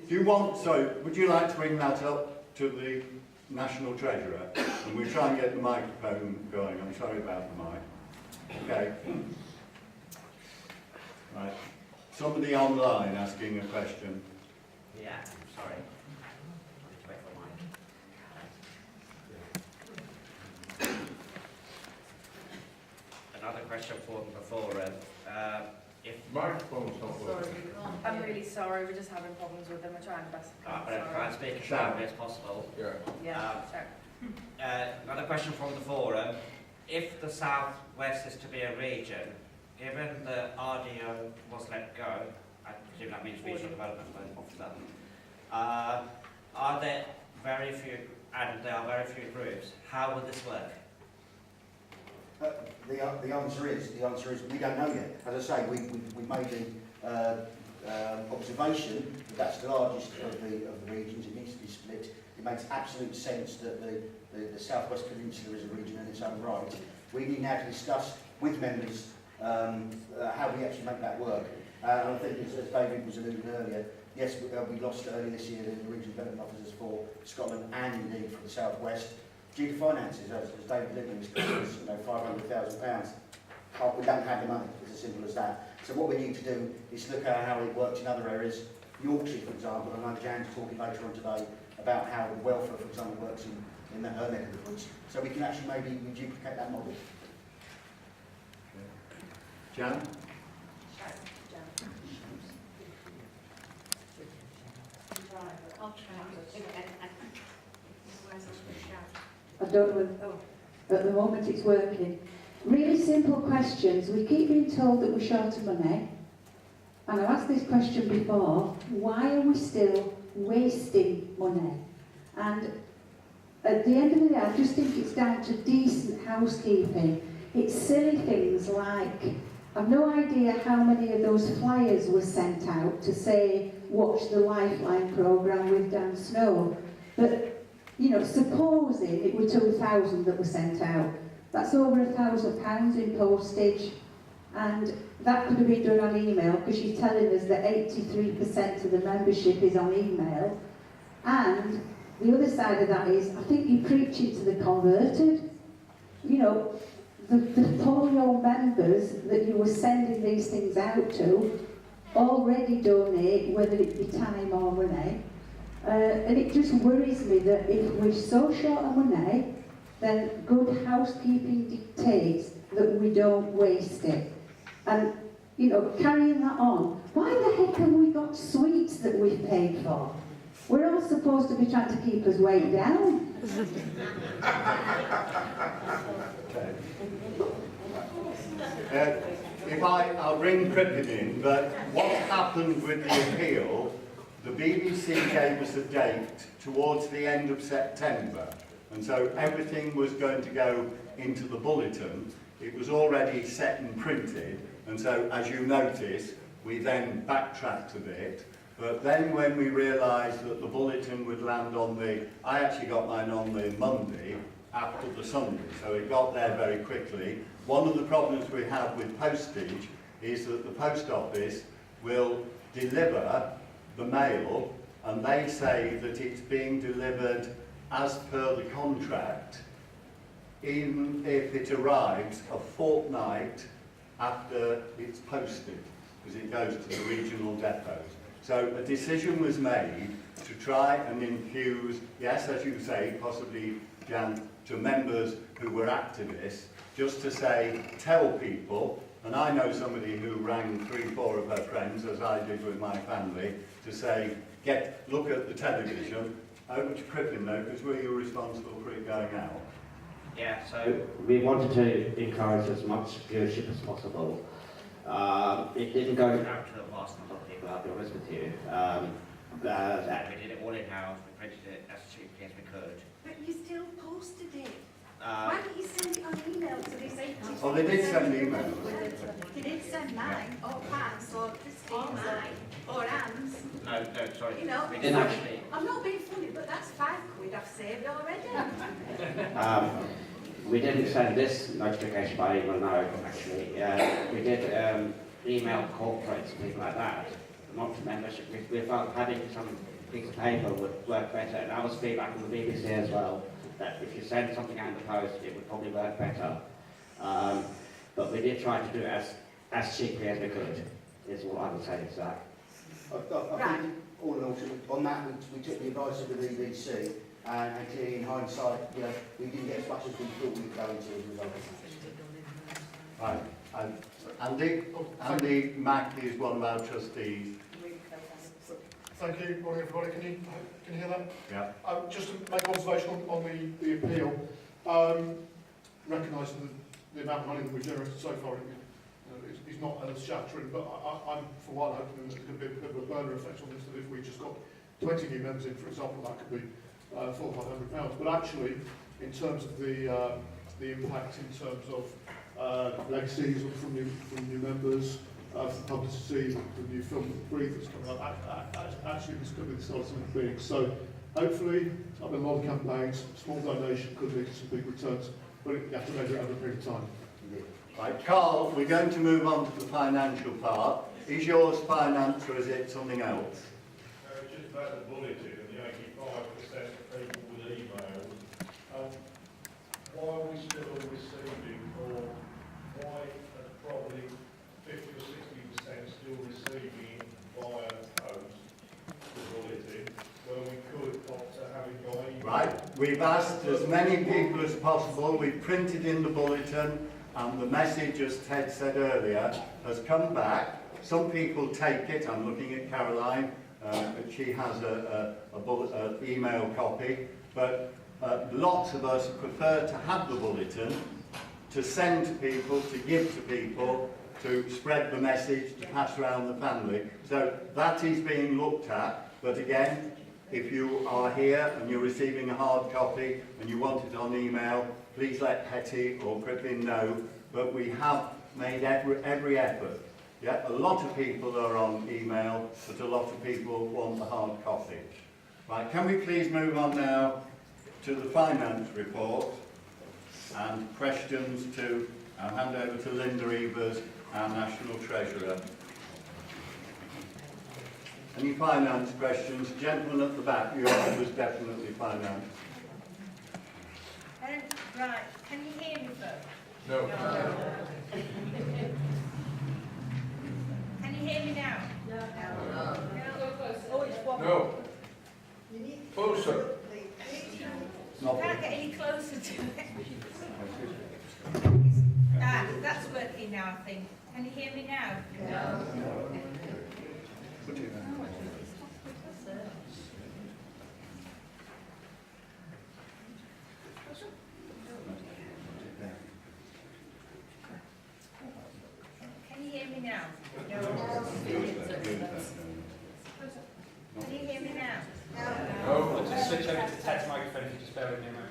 Speaker 1: Do you want, so would you like to bring that up to the National Treasurer? And we'll try and get the microphone going. I'm sorry about the mic. Okay. Right. Somebody online asking a question.
Speaker 5: Yeah, sorry. Wait for mine. Another question for the forum. If
Speaker 8: Microphone's not working.
Speaker 13: I'm really sorry, we're just having problems with them. We're trying the best we can.
Speaker 5: I'm going to try and speak as loudly as possible.
Speaker 8: Yeah.
Speaker 13: Yeah, sure.
Speaker 5: Another question from the forum. If the South West is to be a region, given the RDO was let go, I presume that means regional development officer, are there very few, and there are very few groups, how will this work?
Speaker 3: The answer is we don't know yet. As I say, we made the observation that that's the largest of the regions. It needs to be split. It makes absolute sense that the South West Peninsula is a region in its own right. We need now to discuss with members how we actually make that work. And I think, as David was alluding earlier, yes, we lost earlier this year the regional development officers for Scotland and indeed for the South West. Due to finances, as David Living was telling us, £500,000. We don't have the money, it's as simple as that. So what we need to do is look at how it works in other areas. Yorkshire, for example, and I know Jan's talking later on today about how the welfare, for example, works in her neck of the woods. So we can actually maybe duplicate that model.
Speaker 1: Jan?
Speaker 14: I don't know at the moment it's working. Really simple questions. We keep being told that we're short of money. And I've asked this question before. Why are we still wasting money? And at the end of the day, I just think it's down to decent housekeeping. It's silly things like I've no idea how many of those flyers were sent out to say, watch the Lifeline programme with Dan Snow. But, you know, supposing it were 2,000 that were sent out, that's over £1,000 in postage, and that could have been done on email, because you're telling us that 83% of the membership is on email. And the other side of that is, I think you're preaching to the converted. You know, the polio members that you were sending these things out to already donate, whether it be time or money. And it just worries me that if we're so short of money, then good housekeeping dictates that we don't waste it. And, you know, carrying that on, why the heck have we got sweets that we've paid for? We're all supposed to be trying to keep us weight down.
Speaker 1: I'll bring Crippen in, but what happened with the appeal, the BBC gave us a date towards the end of September, and so everything was going to go into the bulletin. It was already set and printed, and so, as you notice, we then backtracked a bit. But then when we realised that the bulletin would land on I actually got mine on the Monday after the Sunday, so it got there very quickly. One of the problems we have with postage is that the post office will deliver the mail, and they say that it's being delivered as per the contract, even if it arrives a fortnight after it's posted, because it goes to the regional depots. So a decision was made to try and infuse, yes, as you say, possibly, Jan, to members who were activists, just to say, tell people, and I know somebody who rang 3-4 of her friends, as I did with my family, to say, look at the television. Over to Crippen though, because were you responsible for it going out?
Speaker 5: Yeah, so we wanted to encourage as much viewership as possible. It didn't go out to a vast number of people, I'll be honest with you. We did it all in-house, we printed it as cheaply as we could.
Speaker 2: But you still posted it. Why didn't you send it on email to this 80?
Speaker 1: Oh, they did send emails.
Speaker 2: They did send mine, or Pat's, or Trustee's, or Anne's.
Speaker 5: No, sorry.
Speaker 2: You know,
Speaker 5: we didn't actually.
Speaker 2: I'm not being funny, but that's £5 I've saved already.
Speaker 5: We didn't send this notification by email, no, actually. We did email corporates and people like that, not to membership. We felt having some piece of paper would work better, and that was feedback from the BBC as well, that if you send something out in the post, it would probably work better. But we did try to do it as cheaply as we could, is what I would say to that.
Speaker 3: I think, all in all, on that, we took the advice of the BBC, and clearly in hindsight, you know, we didn't get as much as we thought we'd go into as a result of that.
Speaker 1: Right. Andy Mack is one of our trustees.
Speaker 15: Thank you. Morning, everybody. Can you hear that?
Speaker 1: Yeah.
Speaker 15: Just to make observation on the appeal, recognising the amount of money that we've generated so far is not earth-shattering, but I'm, for one, hoping there's going to be a bit of a burner effect on this, that if we just got 20 new members in, for example, that could be £400 or £500. But actually, in terms of the impact in terms of legacies from new members, publicity, the new film Breathe that's coming up, actually this could be the start of something big. So hopefully, I've been a lot of campaigns, small donation could lead to some big returns, but you have to measure it over a period of time.
Speaker 1: Right, Carl, we're going to move on to the financial part. Is yours finance or is it something else?
Speaker 9: Just about the bulletin and the 85% of people with emails. Why are we still receiving, or why are probably 50 or 60% still receiving via post the bulletin, when we could opt to have it by email?
Speaker 1: Right, we've asked as many people as possible. We've printed in the bulletin, and the message, as Ted said earlier, has come back. Some people take it. I'm looking at Caroline. She has an email copy, but lots of us prefer to have the bulletin, to send to people, to give to people, to spread the message, to pass around the family. So that is being looked at, but again, if you are here and you're receiving a hard copy and you want it on email, please let Hetty or Crippen know. But we have made every effort. Yeah, a lot of people are on email, but a lot of people want the hard copy. Right, can we please move on now to the finance report and questions to, I'll hand over to Linda Evers, our National Treasurer. Any finance questions? Gentleman at the back, yours was definitely finance.
Speaker 16: Right, can you hear me, folks?
Speaker 8: No.
Speaker 16: Can you hear me now? No.
Speaker 2: Oh, it's one.
Speaker 8: No. Closer.
Speaker 16: Can't get any closer to it. That's working now, I think. Can you hear me now? No. Can you hear me now? No. Can you hear me now?
Speaker 8: No.
Speaker 17: I'll just switch over to Ted's microphone if you just bear with me a moment.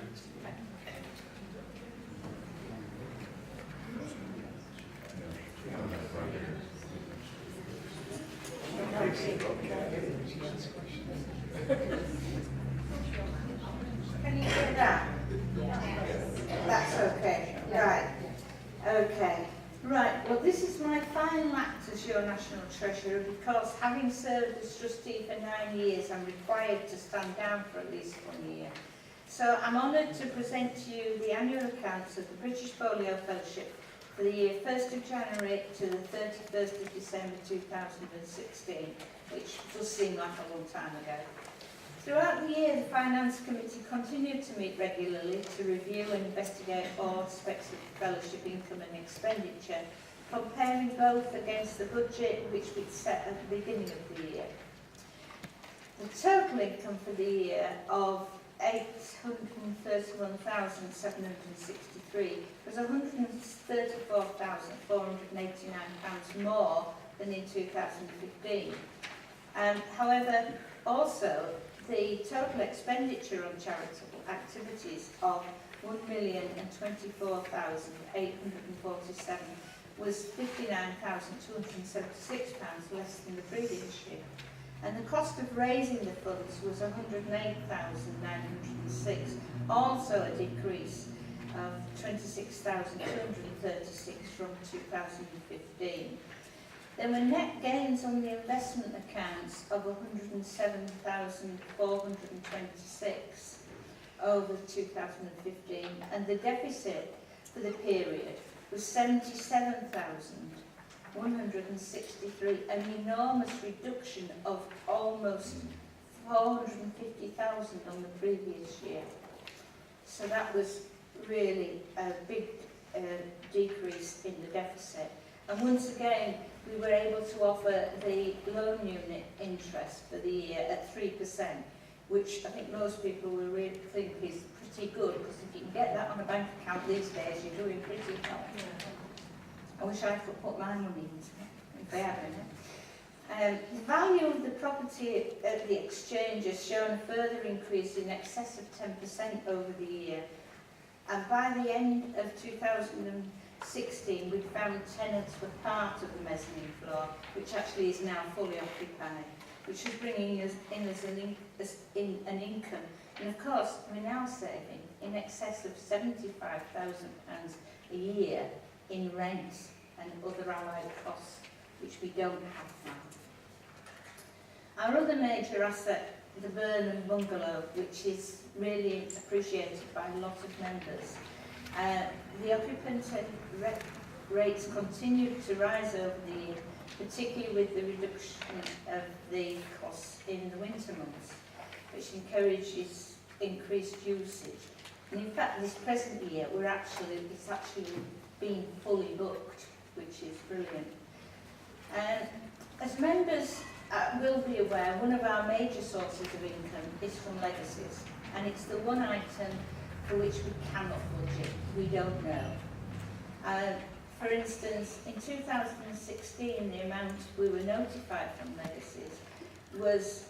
Speaker 16: Can you hear that? That's okay. Right. Okay. Right. Well, this is my final act as your National Treasurer because having served as trustee for 9 years, I'm required to stand down for at least 1 year. So I'm honoured to present to you the annual accounts of the British Polio Fellowship for the year 1st of January to the 31st of December 2016, which does seem like a long time ago. Throughout the year, the Finance Committee continued to meet regularly to review and investigate all aspects of fellowship income and expenditure, comparing both against the budget which we'd set at the beginning of the year. The total income for the year of £831,763 was £134,489 more than in 2015. However, also, the total expenditure on charitable activities of £1,024,847 was £59,276 less than the previous year. And the cost of raising the funds was £108,906, also a decrease of £26,236 from 2015. There were net gains on the investment accounts of £107,426 over 2015, and the deficit for the period was £77,163, an enormous reduction of almost £450,000 on the previous year. So that was really a big decrease in the deficit. And once again, we were able to offer the loan unit interest for the year at 3%, which I think most people will really think is pretty good, because if you can get that on a bank account these days, you're doing pretty well. I wish I could put my money into it, if I had any. The value of the property at the exchange has shown a further increase in excess of 10% over the year. And by the end of 2016, we found tenants were part of the mezzanine floor, which actually is now fully occupied, which is bringing us in as an income. And of course, we're now saving in excess of £75,000 a year in rent and other allied costs, which we don't have now. Our other major asset, the Burnham Bungalow, which is really appreciated by a lot of members. The occupancy rates continued to rise over the year, particularly with the reduction of the costs in the winter months, which encourages increased usage. And in fact, this present year, it's actually been fully booked, which is brilliant. As members will be aware, one of our major sources of income is from legacies, and it's the one item for which we cannot budget. We don't know. For instance, in 2016, the amount we were notified from legacies was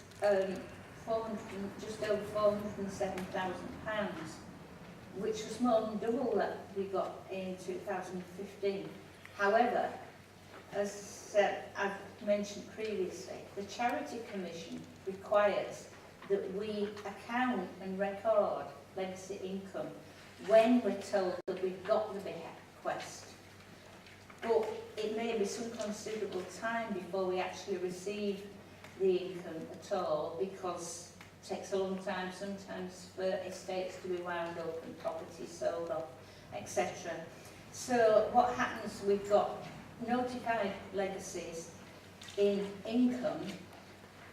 Speaker 16: just over £407,000, which was more than double that we got in 2015. However, as I've mentioned previously, the Charity Commission requires that we account and record legacy income when we're told that we've got the bequest. But it may be some considerable time before we actually receive the income at all, because it takes a long time sometimes for estates to be wound up and property sold off, etc. So what happens, we've got notified legacies in income,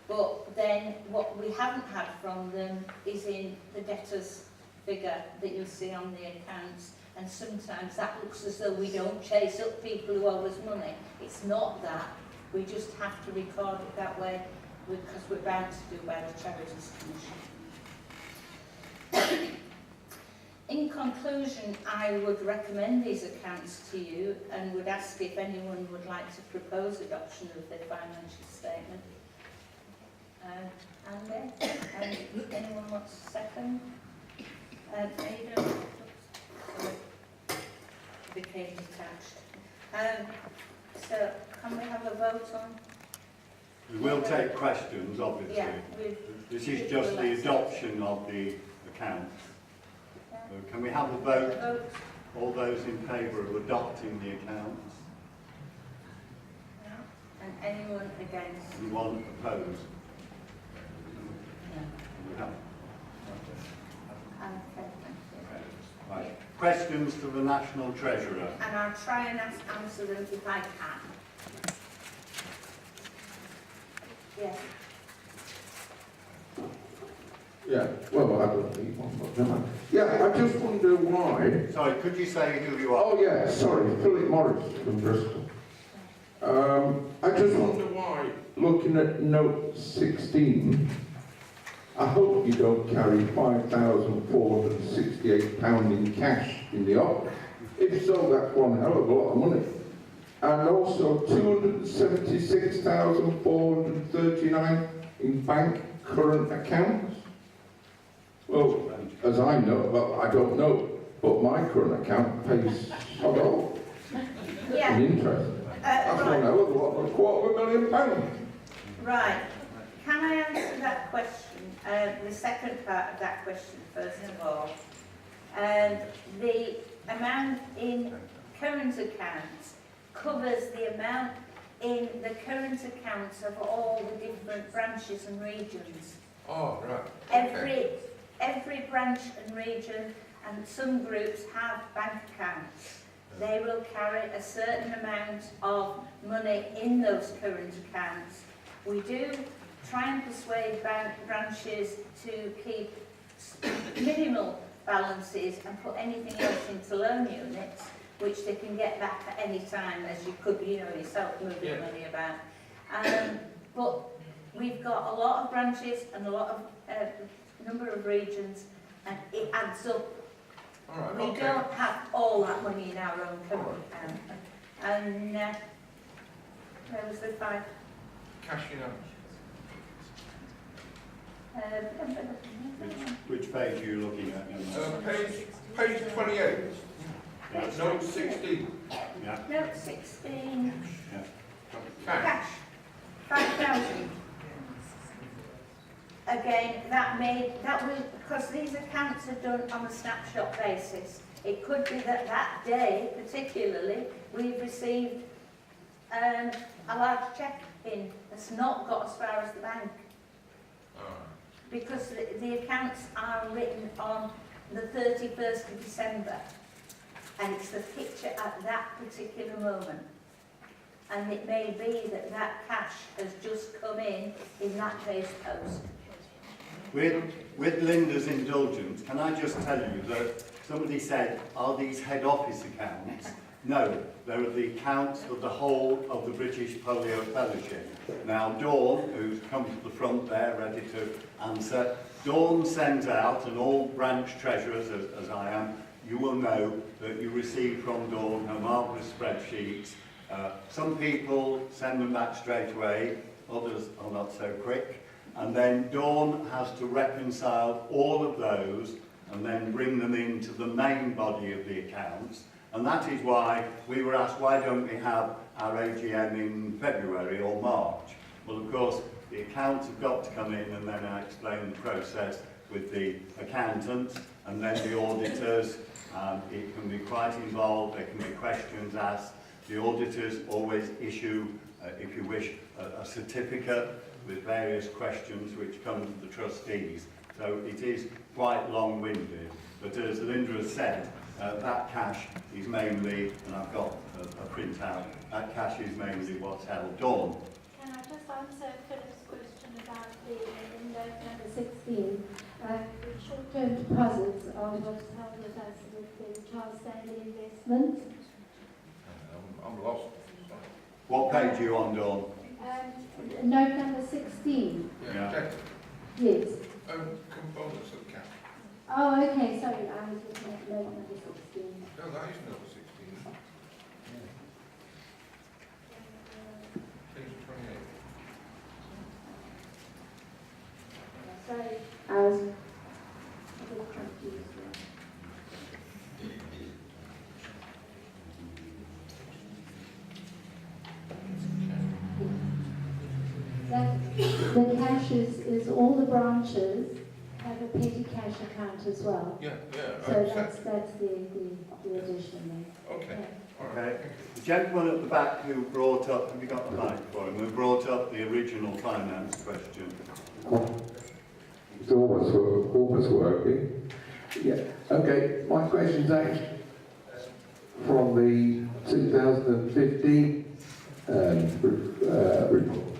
Speaker 16: but then what we haven't had from them is in the debtors figure that you'll see on the accounts, and sometimes that looks as though we don't chase up people who owe us money. It's not that. We just have to record it that way because we're bound to do by the Charities Commission. In conclusion, I would recommend these accounts to you and would ask if anyone would like to propose adoption of the financial statement. And anyone wants a second? Ada? Became detached. So, can we have a vote on?
Speaker 1: We will take questions, obviously.
Speaker 16: Yeah,
Speaker 1: this is just the adoption of the accounts. So can we have a vote? All those in favour of adopting the accounts?
Speaker 16: And anyone against?
Speaker 1: Anyone opposed?
Speaker 16: No.
Speaker 1: Okay.
Speaker 16: Okay, thank you.
Speaker 1: Right. Questions to the National Treasurer?
Speaker 16: And I'll try and answer them if I can. Yes.
Speaker 7: Yeah, well, I don't need one, but never mind. Yeah, I just wonder why...
Speaker 1: Sorry, could you say who you are?
Speaker 7: Oh, yeah, sorry, Philip Morris from Bristol. I just wonder why, looking at note 16, I hope you don't carry £5,468 in cash in the office. If so, that's one hell of a lot of money. And also 276,439 in bank current accounts. Well, as I know, well, I don't know, but my current account pays sod all in interest. That's one hell of a lot, £250,000.
Speaker 16: Right. Can I answer that question? The second part of that question, first of all. The amount in current accounts covers the amount in the current accounts of all the different branches and regions.
Speaker 8: Oh, right.
Speaker 16: Every branch and region, and some groups have bank accounts. They will carry a certain amount of money in those current accounts. We do try and persuade branches to keep minimal balances and put anything else into loan units, which they can get back at any time, as you could, you know, yourself moving money about. But we've got a lot of branches and a lot of number of regions, and it adds up.
Speaker 8: Right,
Speaker 16: we don't have all that money in our own current account. And where was the 5?
Speaker 8: Cashing out.
Speaker 1: Which page are you looking at?
Speaker 8: Page 28.
Speaker 1: Yeah.
Speaker 8: Note 16.
Speaker 1: Yeah.
Speaker 16: Note 16.
Speaker 1: Yeah.
Speaker 16: Cash. 5,000. Again, that will, because these accounts are done on a snapshot basis. It could be that that day, particularly, we've received a large cheque in that's not got as far as the bank. Because the accounts are written on the 31st of December, and it's the picture at that particular moment. And it may be that that cash has just come in that day's post.
Speaker 1: With Linda's indulgence, can I just tell you that somebody said, are these head office accounts? No, they're the accounts of the whole of the British Polio Fellowship. Now, Dawn, who's come to the front there, ready to answer, Dawn sends out, and all branch treasurers, as I am, you will know that you receive from Dawn her marvellous spreadsheets. Some people send them back straight away, others are not so quick. And then Dawn has to reconcile all of those and then bring them into the main body of the accounts. And that is why we were asked, why don't we have our AGM in February or March? Well, of course, the accounts have got to come in, and then I explain the process with the accountants and then the auditors. It can be quite involved, there can be questions asked. The auditors always issue, if you wish, a certificate with various questions which come to the trustees. So it is quite long-winded, but as Linda has said, that cash is mainly, and I've got a printout, that cash is mainly what's held on.
Speaker 18: Can I just answer Philip's question about the note number 16? Short-term deposits are what's held with us with the Charles Stanley investment.
Speaker 8: I'm lost.
Speaker 1: What page are you on, Dawn?
Speaker 18: Note number 16.
Speaker 8: Yeah.
Speaker 18: Yes.
Speaker 8: Components of cash.
Speaker 18: Oh, okay, sorry, I was looking at note number 16.
Speaker 8: No, that is number 16. Page 28.
Speaker 18: Sorry, I was a bit confused. The cash is all the branches have a petty cash account as well.
Speaker 8: Yeah.
Speaker 18: So that's the addition there.
Speaker 8: Okay.
Speaker 18: Yeah.
Speaker 1: Okay. The gentleman at the back who brought up, have you got the mic for him, who brought up the original finance question?
Speaker 7: It's almost working. Yeah. Okay. My question's actually from the 2015 report.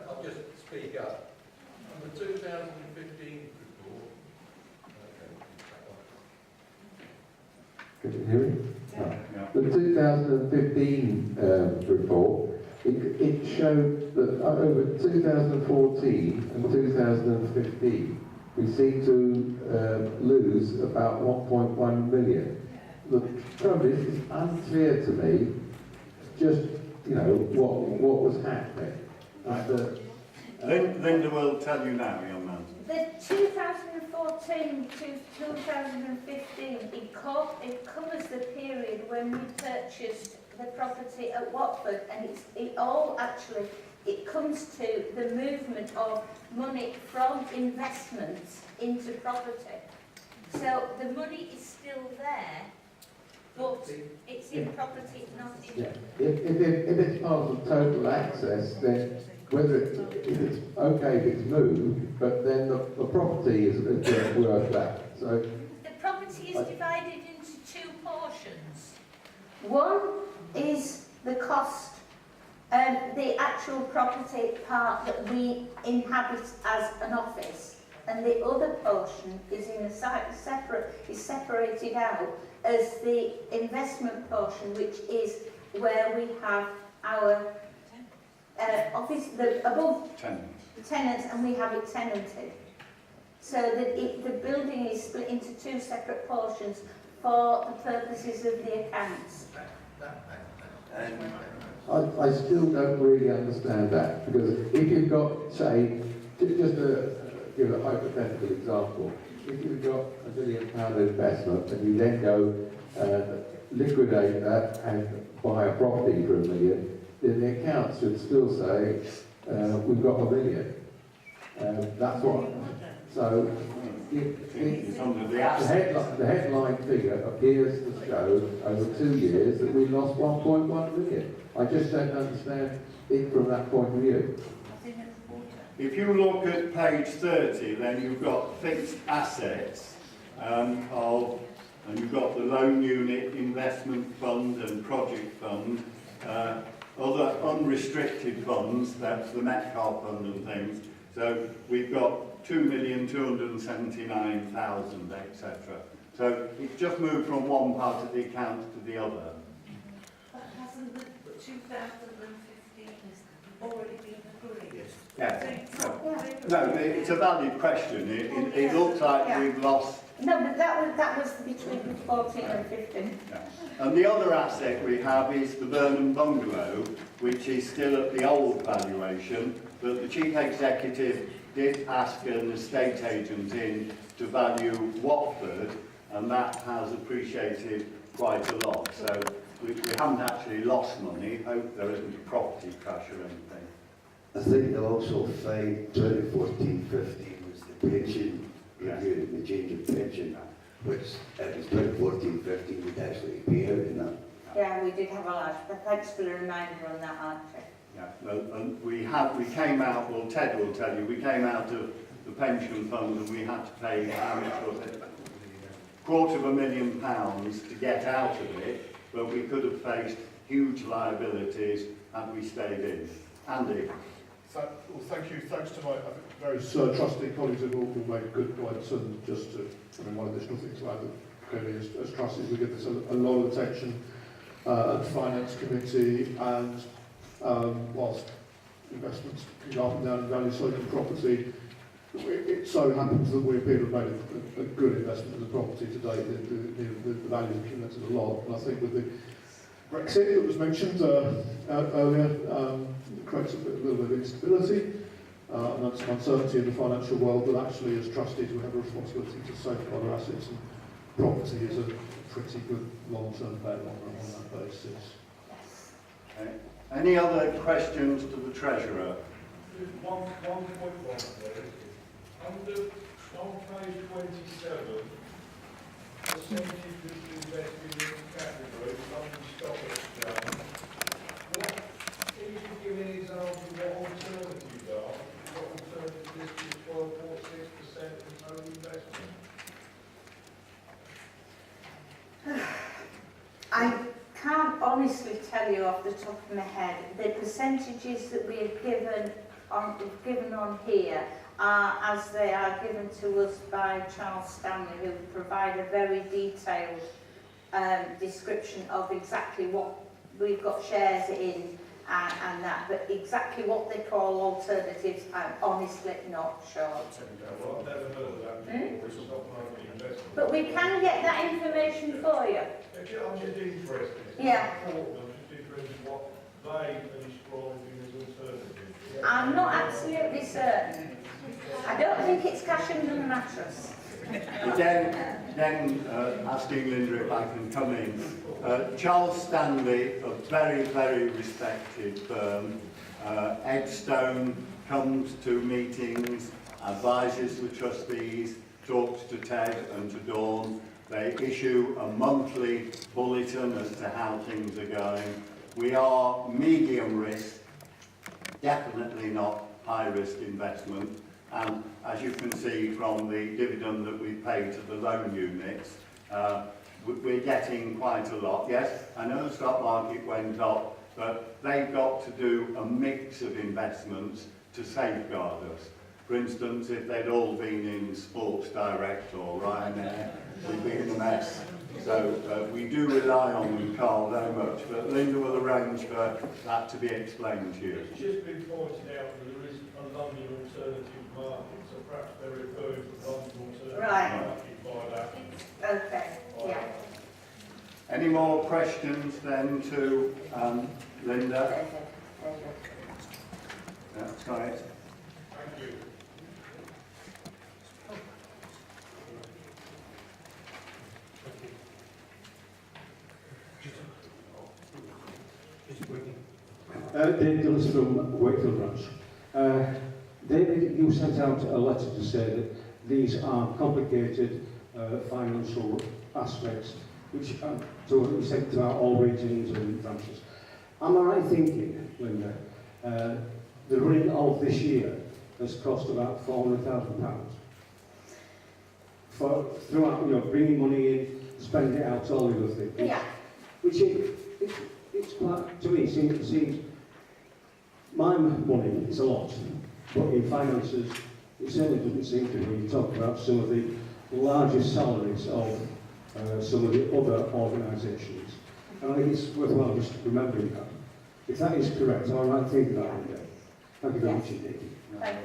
Speaker 9: I'll just speak up. On the 2015 report.
Speaker 7: Can you hear me? The 2015 report, it showed that over 2014 and 2015, we seem to lose about 1.1 million. The trouble is, it's unclear to me just, what was happening.
Speaker 1: Linda will tell you now, young man.
Speaker 16: The 2014 to 2015, it covers the period when we purchased the property at Watford, and it comes to the movement of money from investments into property. So the money is still there, but it's in property, not in...
Speaker 7: Yeah. If it's part of total access, then whether if it's okay if it's moved, but then the property is worth that. So
Speaker 16: the property is divided into two portions. One is the cost, the actual property part that we inhabit as an office, and the other portion is in a separated out as the investment portion, which is where we have our office, above tenants, and we have it tenanted. So that the building is split into two separate portions for the purposes of the accounts.
Speaker 7: I still don't really understand that, because if you've got, say, just to give a hypothetical example, if you've got £1 million investment and you then go liquidate that and buy a property for £1 million, then the accounts should still say we've got £1 million. That's what. So the headline figure appears to show over 2 years that we lost 1.1 million. I just don't understand it from that point of view.
Speaker 1: If you look at page 30, then you've got fixed assets and you've got the loan unit, investment fund and project fund. Other unrestricted funds, that's the Metcalfe fund and things. So we've got 2,279,000, etc. So it's just moved from one part of the account to the other.
Speaker 2: But hasn't the 2015 already been agreed?
Speaker 1: Yeah. No, it's a valid question. It looks like we've lost
Speaker 16: No, but that was between 14 and 15.
Speaker 1: And the other asset we have is the Burnham Bungalow, which is still at the old valuation, but the Chief Executive did ask an estate agent in to value Watford, and that has appreciated quite a lot. So we haven't actually lost money. Hope there isn't a property crash or anything.
Speaker 4: I think they'll also find 2014-15 was the pension review, the change of pension, which it was 2014-15 would actually pay out in that.
Speaker 16: Yeah, we did have a large, but thanks for the reminder on that, Archie.
Speaker 1: Yeah, well, and we came out, well, Ted will tell you, we came out of the pension fund and we had to pay, how much was it? £250,000 to get out of it, but we could have faced huge liabilities had we stayed in. Andy?
Speaker 15: Well, thank you. Thanks to my various trustee colleagues who've all made good points, and just to, one additional thing to add, that clearly as trustees we give this a lot of attention at the Finance Committee, and whilst investments can go up and down in value, so can property. It so happens that we appear to have made a good investment in the property today. The value has accumulated a lot, and I think with the Brexit that was mentioned earlier, creates a little bit of instability and some uncertainty in the financial world, but actually as trustees we have a responsibility to safeguard our assets, and property is a pretty good long-term bet on that basis.
Speaker 1: Okay. Any other questions to the Treasurer?
Speaker 9: Just one point there. Under on page 27, percentage is invested in category, London Stock Exchange. Can you give me an example of what alternatives are? What alternative list is 12.6% of total investment?
Speaker 16: I can't honestly tell you off the top of my head. The percentages that we have given on here are as they are given to us by Charles Stanley, who provide a very detailed description of exactly what we've got shares in and that, but exactly what they call alternatives, I'm honestly not sure.
Speaker 9: Well, I've never heard of that before. It's not market investment.
Speaker 16: But we can get that information for you.
Speaker 9: I'm just interested.
Speaker 16: Yeah.
Speaker 9: I'm just interested in what they are describing as alternatives.
Speaker 16: I'm not absolutely certain. I don't think it's cash under the mattress.
Speaker 1: Then asking Linda if I can come in. Charles Stanley, a very, very respected firm. Ed Stone comes to meetings, advises the trustees, talks to Ted and to Dawn. They issue a monthly bulletin as to how things are going. We are medium risk, definitely not high risk investment. And as you can see from the dividend that we pay to the loan units, we're getting quite a lot. Yes, I know the stock market went up, but they've got to do a mix of investments to safeguard us. For instance, if they'd all been in Sports Direct or Ryanair, we'd be in a mess. So we do rely on them, Carl, very much. But Linda will arrange for that to be explained to you.
Speaker 9: It's just been pointed out that there is a London alternative market, so perhaps they're referring to the London alternative market by that.
Speaker 16: Okay, yeah.
Speaker 1: Any more questions then to Linda? That's right.
Speaker 9: Thank you.
Speaker 12: David Gillis from Wakefield Branch. David, you sent out a letter to say that these are complicated financial aspects which to an extent throughout all regions and branches. Am I right thinking, Linda, the running of this year has cost about £400,000 for throughout, bringing money in, spending it out, all the other things.
Speaker 16: Yeah.
Speaker 12: Which it's quite, to me, it seems my money is a lot, but in finances, it certainly doesn't seem to be. You talk about some of the largest salaries of some of the other organisations. And I think it's worthwhile just remembering that. If that is correct, am I right thinking that, Linda? Thank you very much indeed.
Speaker 16: Thank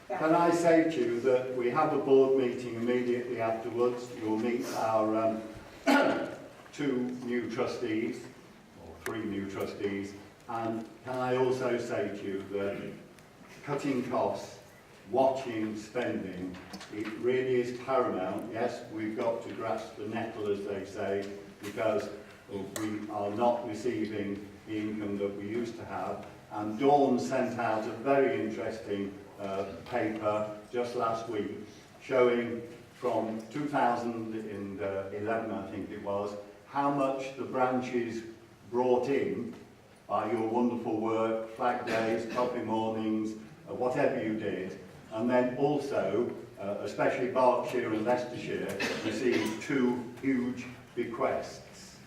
Speaker 16: you.
Speaker 1: Can I say to you that we have a board meeting immediately afterwards. You'll meet our 2 new trustees, or 3 new trustees, and can I also say to you that cutting costs, watching spending, it really is paramount. Yes, we've got to grasp the nettle, as they say, because we are not receiving the income that we used to have. And Dawn sent out a very interesting paper just last week showing from 2011, I think it was, how much the branches brought in by your wonderful work, flag days, coffee mornings, whatever you did. And then also, especially Berkshire and Leicestershire, received 2 huge bequests.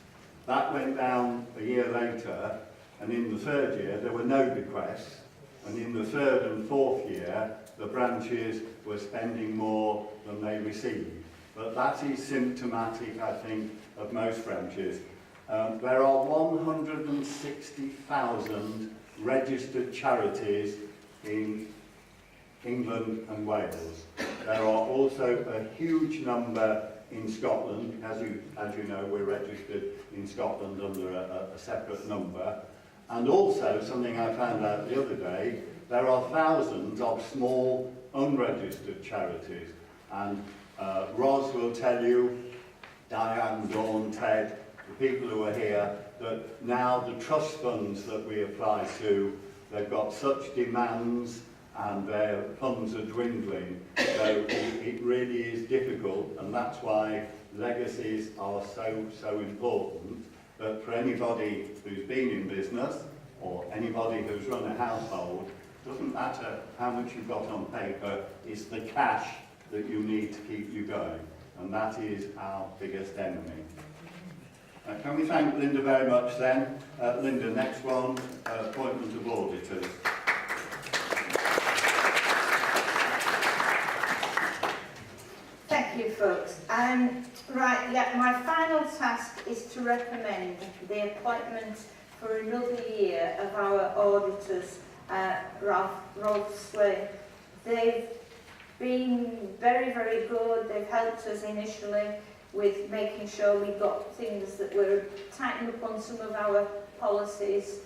Speaker 1: That went down a year later, and in the 3rd year there were no bequests, and in the 3rd and 4th year the branches were spending more than they received. But that is symptomatic, I think, of most branches. There are 160,000 registered charities in England and Wales. There are also a huge number in Scotland. As you know, we're registered in Scotland under a separate number. And also, something I found out the other day, there are thousands of small unregistered charities. And Ros will tell you, Diane, Dawn, Ted, the people who are here, that now the trust funds that we apply to, they've got such demands and their funds are dwindling. So it really is difficult, and that's why legacies are so important. But for anybody who's been in business, or anybody who's run a household, doesn't matter how much you've got on paper, it's the cash that you need to keep you going. And that is our biggest enemy. Can we thank Linda very much then? Linda, next one, appointment of auditors.
Speaker 16: Thank you, folks. Right, yeah, my final task is to recommend the appointment for another year of our auditors, Rolf Swain. They've been very, very good. They've helped us initially with making sure we got things that were tightened up on some of our policies,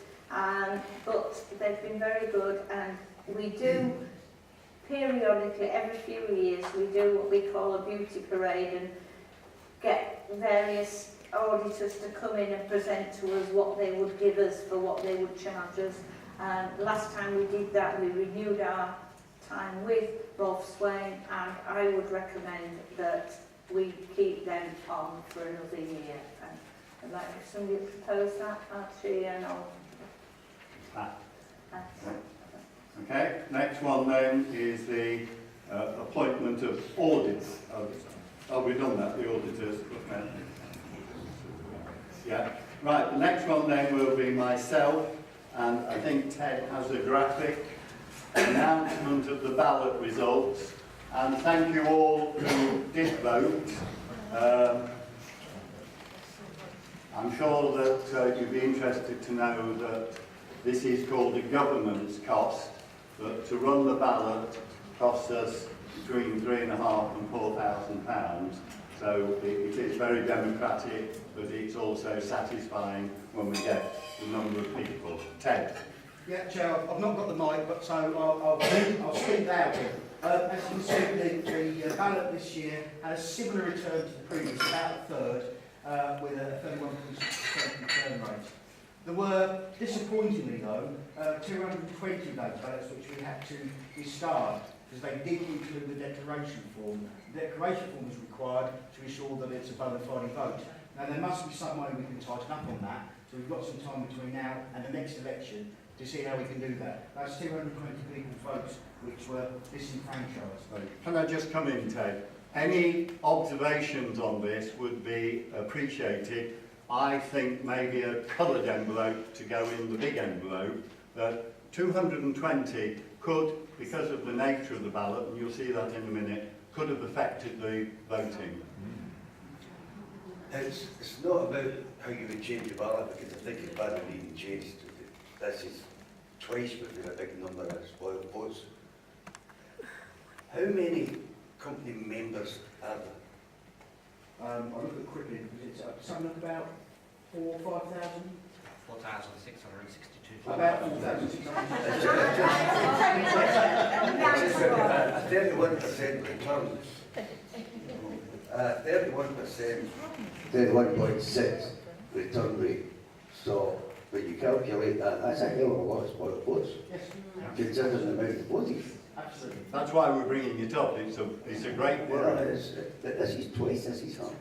Speaker 16: but they've been very good, and we do periodically, every few years, we do what we call a beauty parade and get various auditors to come in and present to us what they would give us for what they would charge us. Last time we did that, we renewed our time with Rolf Swain, and I would recommend that we keep them on for another year. I'd like if somebody propose that, actually, and I'll...
Speaker 1: Okay, next one then is the appointment of auditors. Oh, we've done that, the auditors. Okay. Yeah, right, the next one then will be myself, and I think Ted has a graphic announcement of the ballot results. And thank you all who did vote. I'm sure that you'd be interested to know that this is called a governance cost, that to run the ballot costs us between £3,500 and £4,000. So it is very democratic, but it's also satisfying when we get the number of people. Ted.
Speaker 3: Yeah, Chair, I've not got the mic, but so I'll speak loudly. As you can see, the ballot this year had a similar return to the previous, about a third, with a 31% return rate. There were, disappointingly though, 220 of those ballots which we had to discard because they didn't include the declaration form. The declaration form is required to ensure that it's a bona fide vote. Now there must be some way we can tighten up on that, so we've got some time between now and the next election to see how we can do that. That's 220 people's votes which were disenfranchised.
Speaker 1: Can I just come in, Ted? Any observations on this would be appreciated. I think maybe a coloured envelope to go in the big envelope, but 220 could, because of the nature of the ballot, and you'll see that in a minute, could have affected the voting.
Speaker 4: It's not about how you would change the ballot, because I think it's badly being changed. This is twice within a big number of spoiled votes. How many company members are there?
Speaker 3: I'll look at it quickly, because it's something like about 4,000 or 5,000?
Speaker 17: 4,662.
Speaker 3: About 4,600.
Speaker 4: A 31% return. 31%, 31.6 return rate. So, when you calculate that, that's a hell of a lot of spoiled votes.
Speaker 3: Yes.
Speaker 4: Considering the amount of voting.
Speaker 3: Absolutely.
Speaker 1: That's why we're bringing it up. It's a great
Speaker 4: Well,
Speaker 1: word.
Speaker 4: this is twice, this is half.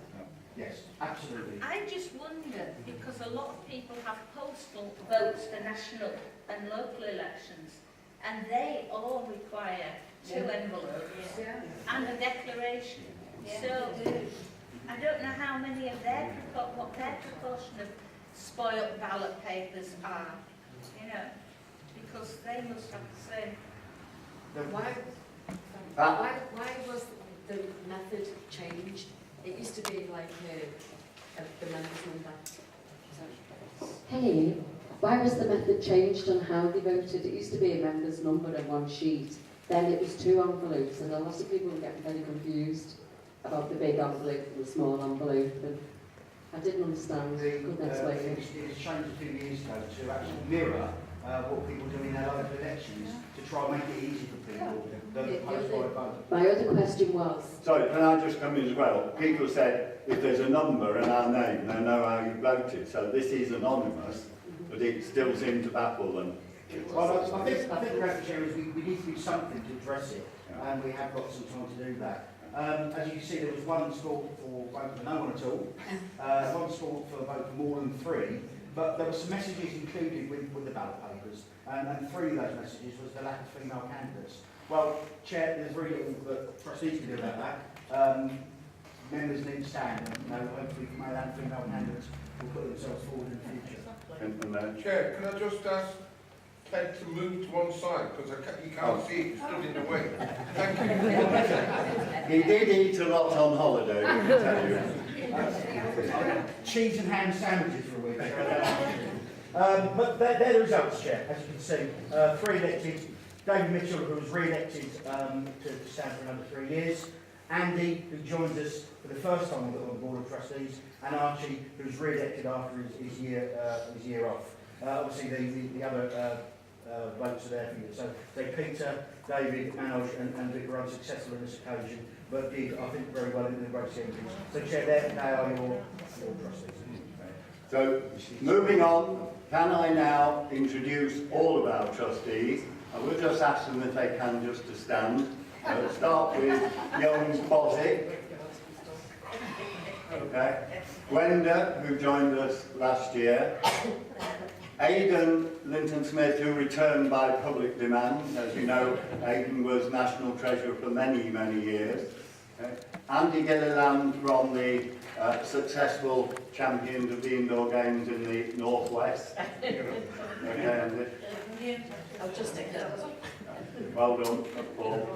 Speaker 3: Yes, absolutely.
Speaker 16: I just wonder, because a lot of people have postal votes for national and local elections, and they all require 2 envelopes and a declaration. So I don't know how many of what their proportion of spoiled ballot papers are, you know, because they must have the same.
Speaker 6: Why was the method changed? It used to be like the members number.
Speaker 14: Hey, why was the method changed on how they voted? It used to be a member's number and one sheet. Then it was 2 envelopes, and a lot of people were getting very confused about the big envelope and the small envelope. And I didn't understand. Couldn't explain it.
Speaker 3: It was changed a few years ago to actually mirror what people do in their local elections to try and make it easy for people that post by vote.
Speaker 14: My other question was,
Speaker 1: Sorry, can I just come in as well? People said if there's a number and our name, they know how you voted. So this is anonymous, but it still seemed to baffle them.
Speaker 3: Well, I think the Madam Chair is we need to do something to address it, and we have got some time to do that. As you can see, there was one score for vote for no one at all, one score for vote for more than 3, but there were some messages included with the ballot papers, and 3 of those messages was the lack of female candidates. Well, Chair, there's very little that trustees can do about that. Members need to stand, and hopefully male and female candidates will put themselves forward in the future.
Speaker 8: Chair, can I just ask Ted to move to one side, because you can't see it, you stood in the way. Thank you.
Speaker 1: He did eat a lot on holiday, I can tell you.
Speaker 3: Cheese and ham sandwiches for a week. But they're the results, Chair, as you can see. 3 elected. David Mitchell, who was re-elected to stand for another 3 years. Andy, who joins us for the first time on the Board of Trustees. And Archie, who's re-elected after his year off. Obviously, the other votes are there for you. So Peter, David, Manoj and Vic were unsuccessful on this occasion, but did, I think, very well in the votes engines. So Chair, they are your trustees.
Speaker 1: So, moving on, can I now introduce all of our trustees? I will just ask them if they can just to stand. We'll start with Jones Bozzick. Okay. Gwenda, who joined us last year. Aidan Linton-Smith, who returned by public demand. As you know, Aidan was National Treasurer for many, many years. Okay. Andy Gilliland from the successful champions of the indoor games in the Northwest. Okay, Andy.
Speaker 6: I'll just take that.
Speaker 1: Well done, Paul.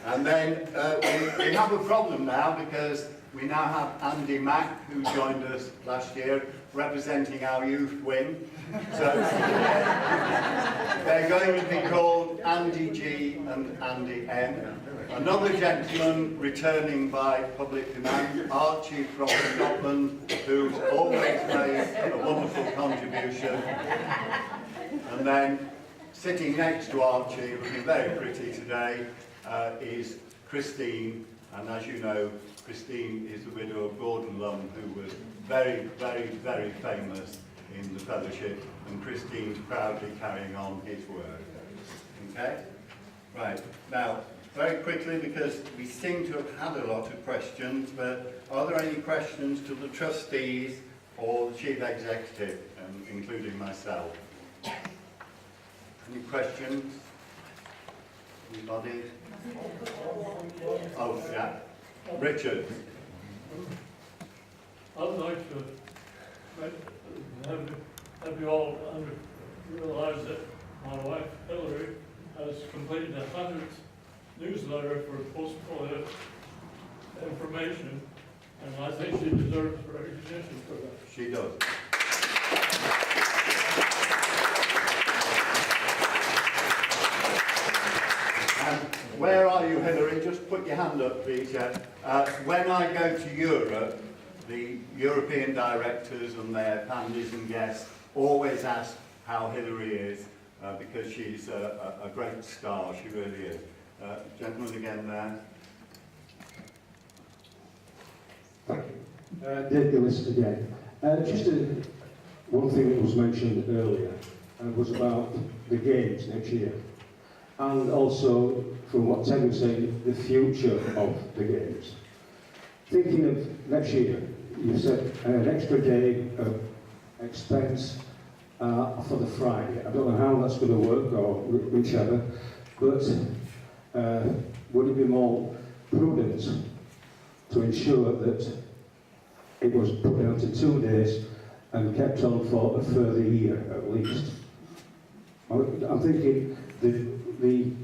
Speaker 1: And then we have a problem now because we now have Andy Mack, who joined us last year, representing our youth wing. So they're going to be called Andy G and Andy M. Another gentleman returning by public demand, Archie from Scotland, who's always made a wonderful contribution. And then sitting next to Archie, looking very pretty today, is Christine. And as you know, Christine is the widow of Gordon Lum, who was very, very, very famous in the fellowship, and Christine's proudly carrying on his work. Okay? Right. Now, very quickly, because we seem to have had a lot of questions, but are there any questions to the trustees or the chief executive, including myself? Any questions? Anybody? Oh, yeah. Richard.
Speaker 19: I'd like to have you all realise that my wife, Hillary, has completed a 100th newsletter for Post-Polio information, and I think she deserves recognition for that.
Speaker 1: She does. your hand up, Peter. When I go to Europe, the European directors and their families and guests always ask how Hillary is, because she's a great star, she really is. Gentleman again there.
Speaker 12: Thank you. Dave Gillis again. One thing that was mentioned earlier was about the games next year. And also, from what Ted was saying, the future of the games. Thinking of next year, you said an extra day of expense for the Friday. I don't know how that's going to work or whichever, but would it be more prudent to ensure that it was put down to 2 days and kept on for a further year at least? I'm thinking the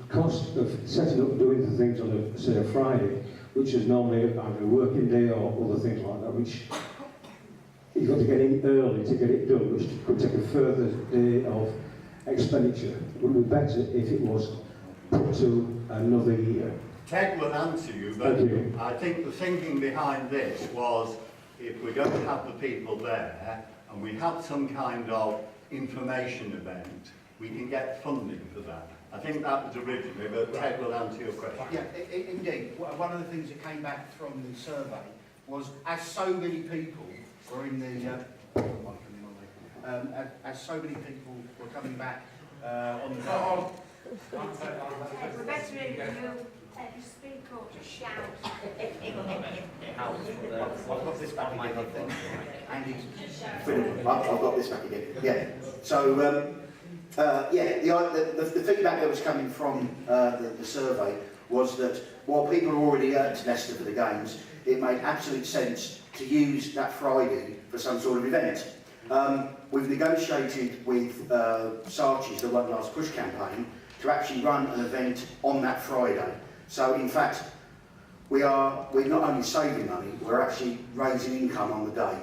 Speaker 12: cost of setting up doing the things on a, say, a Friday, which is normally either a working day or other things like that, which you've got to get in early to get it done, which could take a further day of expenditure. It would be better if it was put to another year.
Speaker 1: Ted will answer you, but I think the thinking behind this was if we're going to have the people there and we have some kind of information event, we can get funding for that. I think that was originally, but Ted will answer your question.
Speaker 3: Yeah, indeed. One of the things that came back from the survey was, as so many people were in the, as so many people were coming back on the.
Speaker 2: We're better if you speak up, just shout.
Speaker 3: I've got this back again. Andy, I've got this back again. Yeah. So. The feedback that was coming from the survey was that while people are already earned Leicester for the games, it made absolute sense to use that Friday for some sort of event. We've negotiated with Sarchi's, the One Last Push campaign, to actually run an event on that Friday. So in fact, we're not only saving money, we're actually raising income on the day.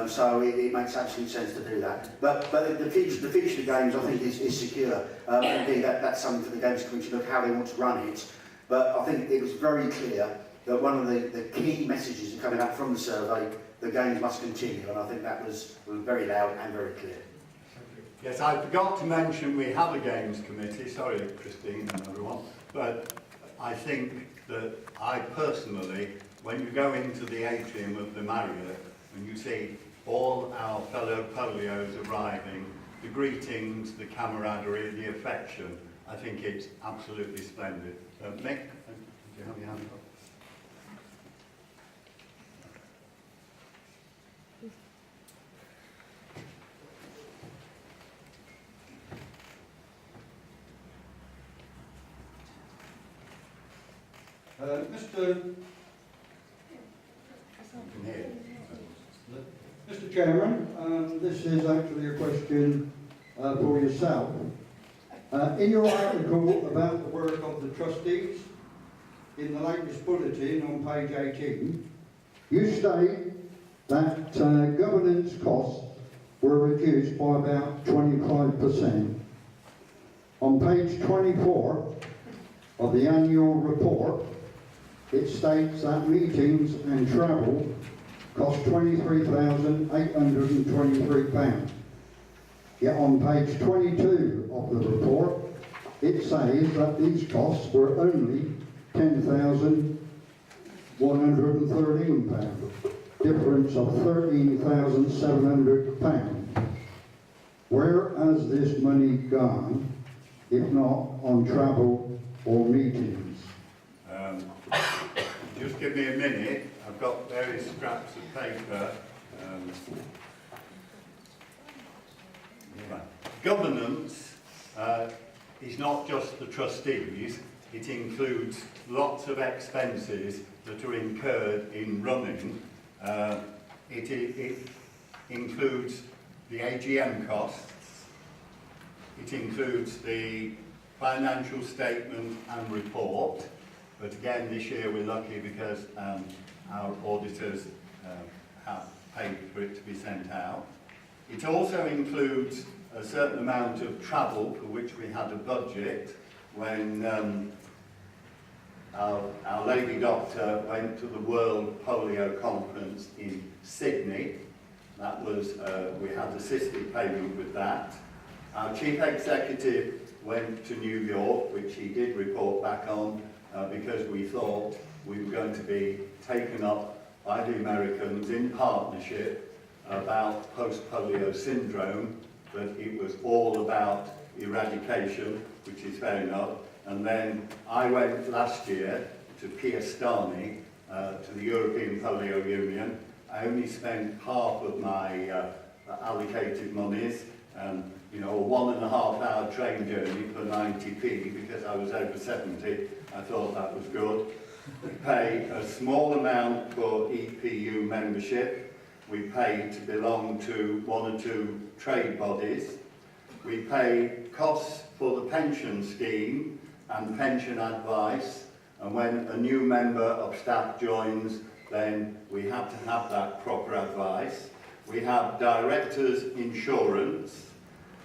Speaker 3: So it makes absolute sense to do that. But the future of the games, I think, is secure. Indeed, that's something for the Games Committee to look how they want to run it. But I think it was very clear that one of the key messages coming out from the survey, the games must continue, and I think that was very loud and very clear.
Speaker 1: Yes, I forgot to mention we have a Games Committee. Sorry, Christine and everyone. But I think that I personally, when you go into the atrium of the Marriott and you see all our fellow polios arriving, the greetings, the camaraderie, the affection, I think it's absolutely splendid. Mick, do you have your hand up?
Speaker 20: Mr. Chairman, this is actually a question for yourself. In your article about the work of the trustees, in the latest bulletin on page 18, you state that governance costs were reduced by about 25%. On page 24 of the annual report, it states that meetings and travel cost £23,823. Yet on page 22 of the report, it says that these costs were only £10,113, difference of £13,700. Where has this money gone, if not on travel or meetings?
Speaker 1: Just give me a minute. I've got various scraps of paper. Right. Governance is not just the trustees. It includes lots of expenses that are incurred in running. It includes the AGM costs. It includes the financial statement and report. But again, this year we're lucky because our auditors have paid for it to be sent out. It also includes a certain amount of travel for which we had a budget when our lady doctor went to the World Polio Conference in Sydney. That was, we had assisted payment with that. Our chief executive went to New York, which he did report back on, because we thought we were going to be taken up by the Americans in partnership about post-polio syndrome, but it was all about eradication, which is fair enough. And then I went last year to Piastani, to the European Polio Union. I only spent half of my allocated monies, you know, a 1.5 hour train journey for 90p because I was over 70. I thought that was good. We pay a small amount for EPU membership. We pay to belong to 1 or 2 trade bodies. We pay costs for the pension scheme and pension advice, and when a new member of staff joins, then we have to have that proper advice. We have directors' insurance,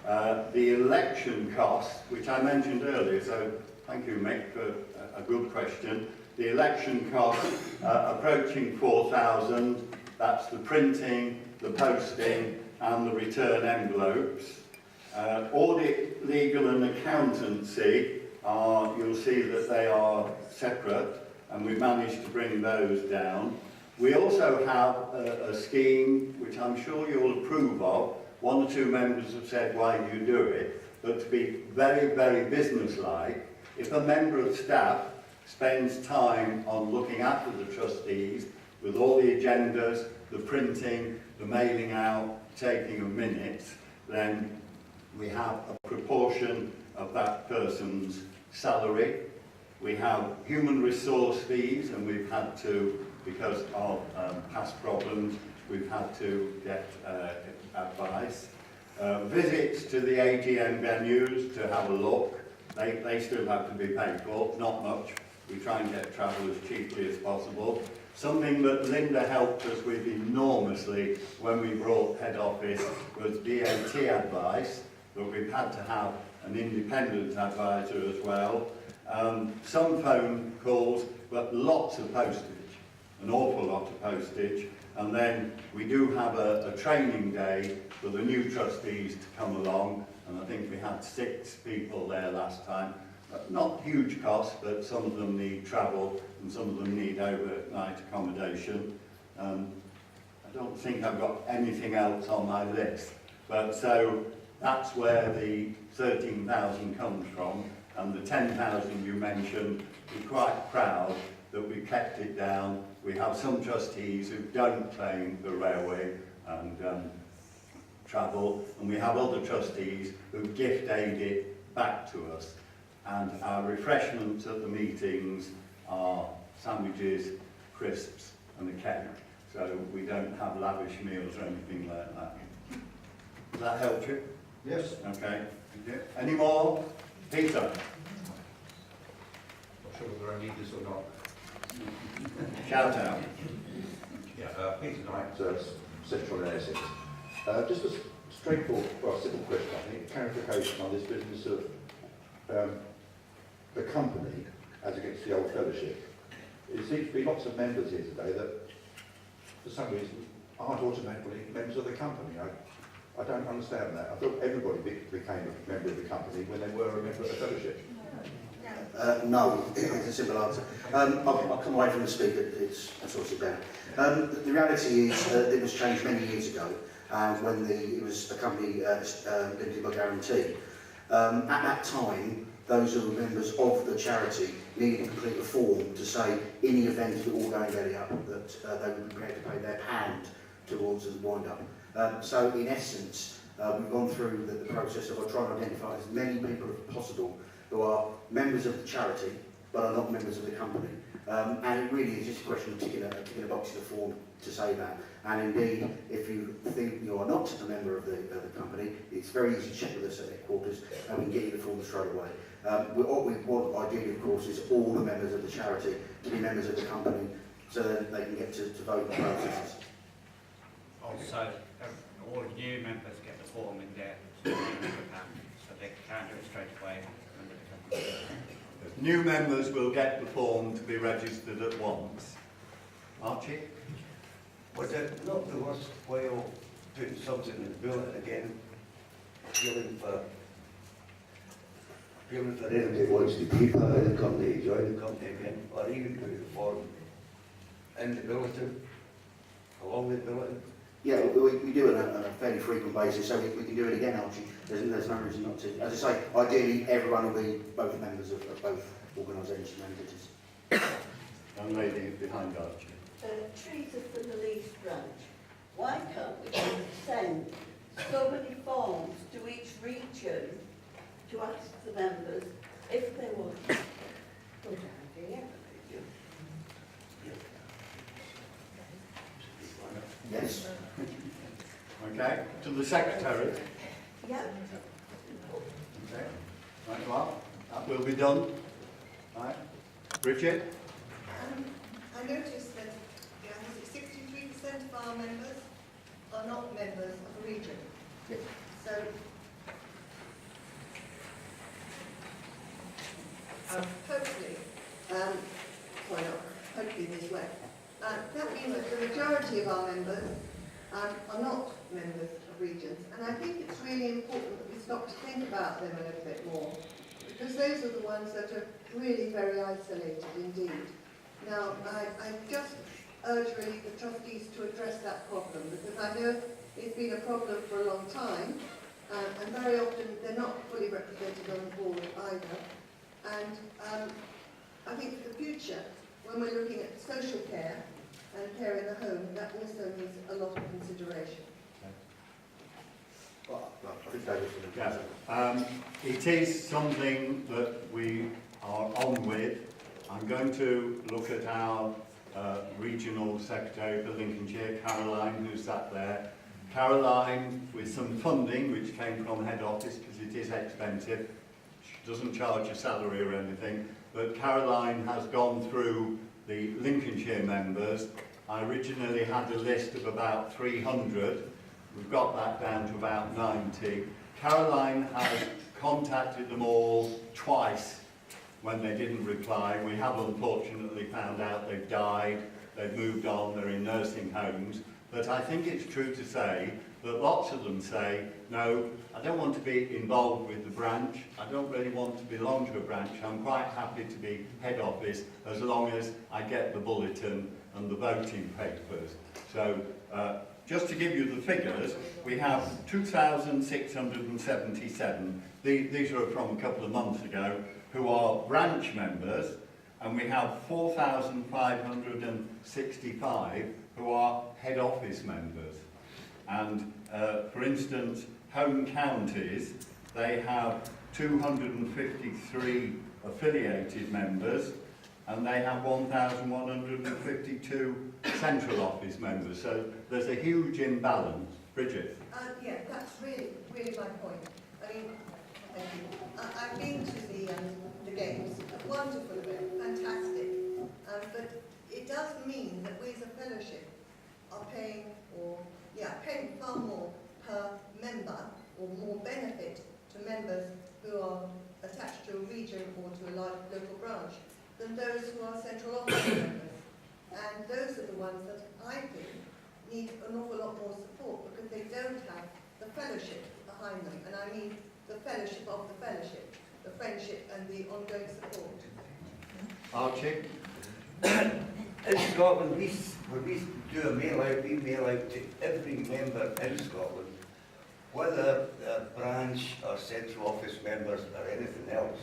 Speaker 1: the election costs, which I mentioned earlier, so thank you, Mick, for a good question. The election costs approaching 4,000, that's the printing, the posting, and the return envelopes. Audit, legal and accountancy, you'll see that they are separate, and we've managed to bring those down. We also have a scheme which I'm sure you'll approve of. 1 or 2 members have said, why do you do it? But to be very, very businesslike, if a member of staff spends time on looking after the trustees with all the agendas, the printing, the mailing out, taking of minutes, then we have a proportion of that person's salary. We have human resource fees, and we've had to, because of past problems, we've had to get advice. Visits to the AGM venues to have a look, they still have to be paid for, not much. We try and get travel as cheaply as possible. Something that Linda helped us with enormously when we brought head office was VAT advice, but we've had to have an independent advisor as well. Some phone calls, but lots of postage, an awful lot of postage. And then we do have a training day for the new trustees to come along, and I think we had 6 people there last time. Not huge costs, but some of them need travel and some of them need overnight accommodation. I don't think I've got anything else on my list, but so that's where the 13,000 comes from, and the 10,000 you mentioned, we're quite proud that we kept it down. We have some trustees who don't claim the railway and travel, and we have other trustees who gift aid it back to us. And our refreshments at the meetings are sandwiches, crisps and a cake. So we don't have lavish meals or anything like that. Does that help you?
Speaker 20: Yes.
Speaker 1: Okay. Any more? Peter?
Speaker 8: Not sure whether I need this or not.
Speaker 1: Shout out.
Speaker 21: Yeah, Peter Knight, Central and Essex. Just a straightforward, well, simple question, I think, clarification on this business of the company as against the old fellowship. There seems to be lots of members here today that, for some reason, aren't automatically members of the company. I don't understand that. I thought everybody became a member of the company when they were a member of the fellowship.
Speaker 3: No, it's a simple answer. I'll come away from the speaker, it's sort of down. The reality is it was changed many years ago, and when it was a company limited by guarantee. At that time, those who were members of the charity needed to complete a form to say, in the event of it all going belly up, that they would be prepared to pay their pound towards the wind-up. So, in essence, we've gone through the process of trying to identify as many people as possible who are members of the charity, but are not members of the company. And it really is just a question of ticking a box in the form to say that. And indeed, if you think you are not a member of the company, it's very easy to check with us at headquarters, and we can get you the form straight away. What we want, ideally, of course, is all the members of the charity to be members of the company, so that they can get to vote on processes.
Speaker 5: Also, all new members get the form in there, so they can do it straight away.
Speaker 1: new members will get the form to be registered at once. Archie?
Speaker 4: Was it not the worst while putting something in the bulletin again, appealing for anybody who wants to keep out of the company, to join the company again, or even put the form in the bulletin, along with the bulletin?
Speaker 3: Yeah, we do it on a fairly frequent basis, so we can do it again, Archie. There's no reason not to. As I say, ideally everyone will be both members of both organisations and entities.
Speaker 1: Young lady behind Archie.
Speaker 10: Teresa from the Leeds branch. Why can't we just send so many forms to each region to ask the members if they want? Good idea.
Speaker 3: Yes.
Speaker 1: Okay, to the secretary.
Speaker 10: Yeah.
Speaker 1: Okay, right, well, that will be done. Right, Bridget?
Speaker 11: I noticed that 63% of our members are not members of a region.
Speaker 3: Yes.
Speaker 11: So, hopefully, hopefully this way. That means that the majority of our members are not members of regions, and I think it's really important that we stop to think about them a little bit more, because those are the ones that are really very isolated indeed. Now, I just urge really the trustees to address that problem, because I know it's been a problem for a long time, and very often they're not fully represented on the board either. And I think for the future, when we're looking at social care and care in the home, that also needs a lot of consideration.
Speaker 1: Yeah. It is something that we are on with. I'm going to look at our regional secretary for Lincolnshire, Caroline, who sat there. Caroline, with some funding which came from head office because it is expensive, she doesn't charge a salary or anything, but Caroline has gone through the Lincolnshire members. I originally had a list of about 300. We've got that down to about 90. Caroline has contacted them all twice when they didn't reply. We have unfortunately found out they've died, they've moved on, they're in nursing homes. But I think it's true to say that lots of them say, no, I don't want to be involved with the branch, I don't really want to belong to a branch, I'm quite happy to be head office as long as I get the bulletin and the voting papers. So, just to give you the figures, we have 2,677, these are from a couple of months ago, who are branch members, and we have 4,565 who are head office members. And for instance, home counties, they have 253 affiliated members, and they have 1,152 central office members. So there's a huge imbalance. Bridget?
Speaker 11: Yeah, that's really my point. I mean, thank you. I've been to the games, wonderful event, fantastic. But it does mean that we as a fellowship are paying far more per member, or more benefit to members who are attached to a region or to a local branch than those who are central office members. And those are the ones that I think need an awful lot more support, because they don't have the fellowship behind them. And I mean the fellowship of the fellowship, the friendship and the ongoing support.
Speaker 1: Archie?
Speaker 4: In Scotland, when we do a mail out, we mail out to every member in Scotland, whether they're branch or central office members or anything else,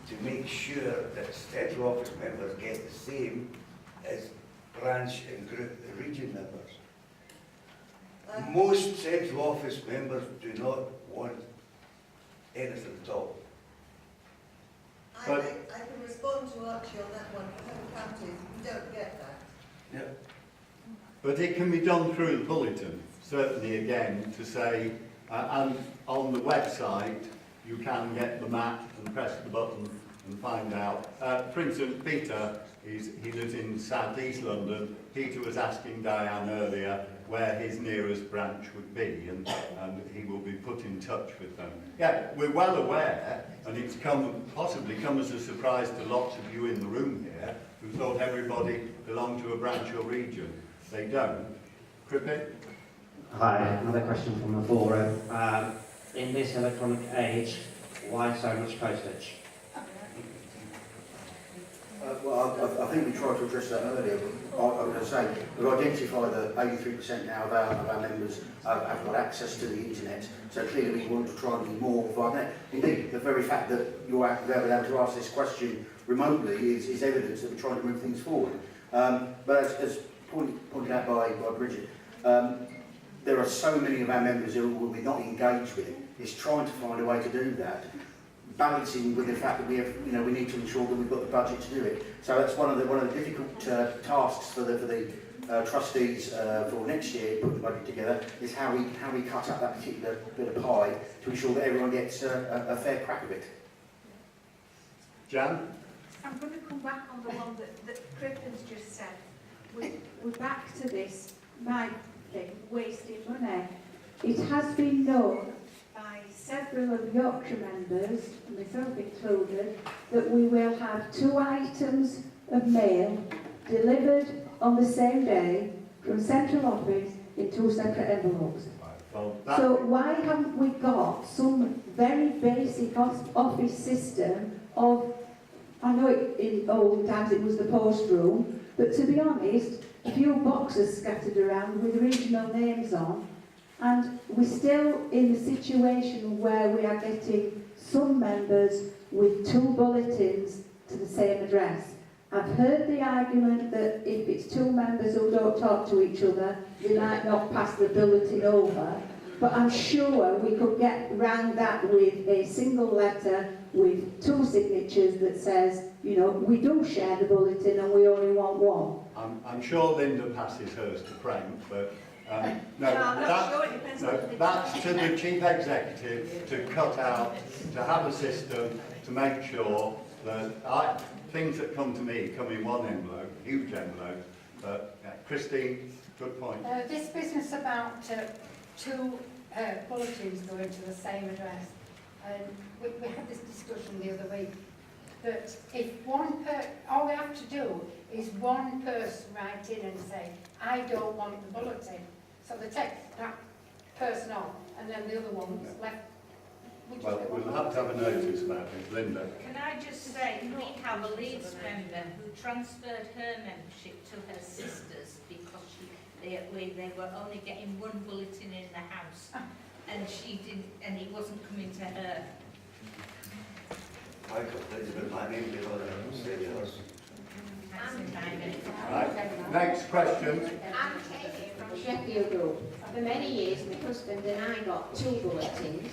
Speaker 4: to make sure that central office members get the same as branch and group region members. Most central office members do not want anything at all.
Speaker 11: I can respond to Archie on that one. For home counties, we don't get that.
Speaker 1: Yeah. But it can be done through the bulletin, certainly again, to say, and on the website, you can get the map and press the button and find out. For instance, Peter, he lives in South East London. Peter was asking Diane earlier, where his nearest branch would be, and he will be put in touch with them. Yeah, we're well aware, and it's possibly come as a surprise to lots of you in the room here who thought everybody belonged to a branch or region. They don't. Crippet?
Speaker 5: Hi, another question from the forum. In this electronic age, why so much postage?
Speaker 3: Well, I think we tried to address that earlier. I was going to say, we've identified that 83% now of our members have got access to the internet, so clearly we want to try and be more vibrant. Indeed, the very fact that you're able to ask this question remotely is evidence that we're trying to move things forward. But as pointed out by Bridget, there are so many of our members who will be not engaged with it. It's trying to find a way to do that, balancing with the fact that we have, we need to ensure that we've got the budget to do it. So that's one of the difficult tasks for the trustees for next year, put the budget together, is how we cut up that particular bit of pie to ensure that everyone gets a fair crack of it.
Speaker 1: Jan?
Speaker 2: I'm going to come back on the one that Crippin's just said. We're back to this, my thing, wasting money.
Speaker 14: It has been known by several of Yorkshire members, myself included, that we will have 2 items of mail delivered on the same day from central office in 2 separate envelopes. So why haven't we got some very basic office system of, I know in old times it was the post room, but to be honest, a few boxes scattered around with regional names on, and we're still in the situation where we are getting some members with 2 bulletins to the same address. I've heard the argument that if it's 2 members who don't talk to each other, they might not pass the bulletin over, but I'm sure we could get round that with a single letter with 2 signatures that says, we do share the bulletin and we only want 1.
Speaker 1: I'm sure Linda passes hers to Frank, but no, that's to the Chief Executive to cut out, to have a system to make sure that things that come to me come in 1 envelope, huge envelope. But Christine, good point.
Speaker 13: This business about 2 bulletins going to the same address, we had this discussion the other week, that if all we have to do is one person write in and say, I don't want the bulletin. So they take that person off, and then the other one's left.
Speaker 1: Well, we'll have to have a notice about it. Linda?
Speaker 16: Can I just say, we have a Leeds member who transferred her membership to her sisters because they were only getting 1 bulletin in the house, and she didn't, and it wasn't coming to her.
Speaker 4: I got plenty of my name below there.
Speaker 1: Right. Next question.
Speaker 22: I'm Katie from Sheffield Group. For many years, my husband and I got 2 bulletins,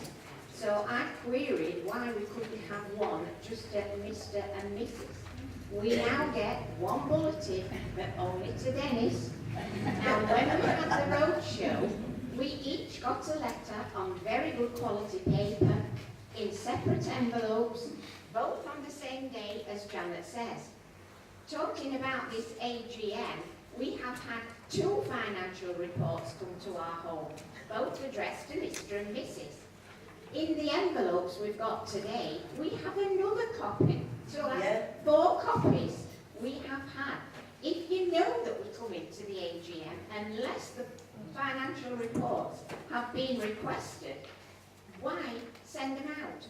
Speaker 22: so I queried why we couldn't have one just to Mr. and Mrs. We now get 1 bulletin, but only to Dennis. Now, when we had the roadshow, we each got a letter on very good quality paper in separate envelopes, both on the same day, as Janet says. Talking about this AGM, we have had 2 financial reports come to our home, both addressed to Mr. and Mrs. In the envelopes we've got today, we have another copy. So that's 4 copies we have had. If you know that we're coming to the AGM, unless the financial reports have been requested, why send them out?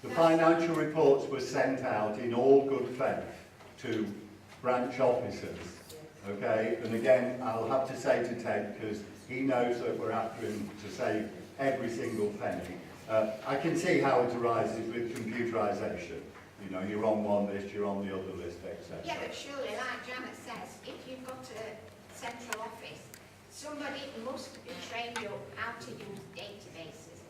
Speaker 1: The financial reports were sent out in all good faith to branch officers, okay? And again, I'll have to say to Ted, because he knows that we're after him to save every single penny. I can see how it arises with computerisation. You're on one list, you're on the other list, etc.
Speaker 22: Yeah, but surely, like Janet says, if you've got a central office, somebody must be trained up how to use databases.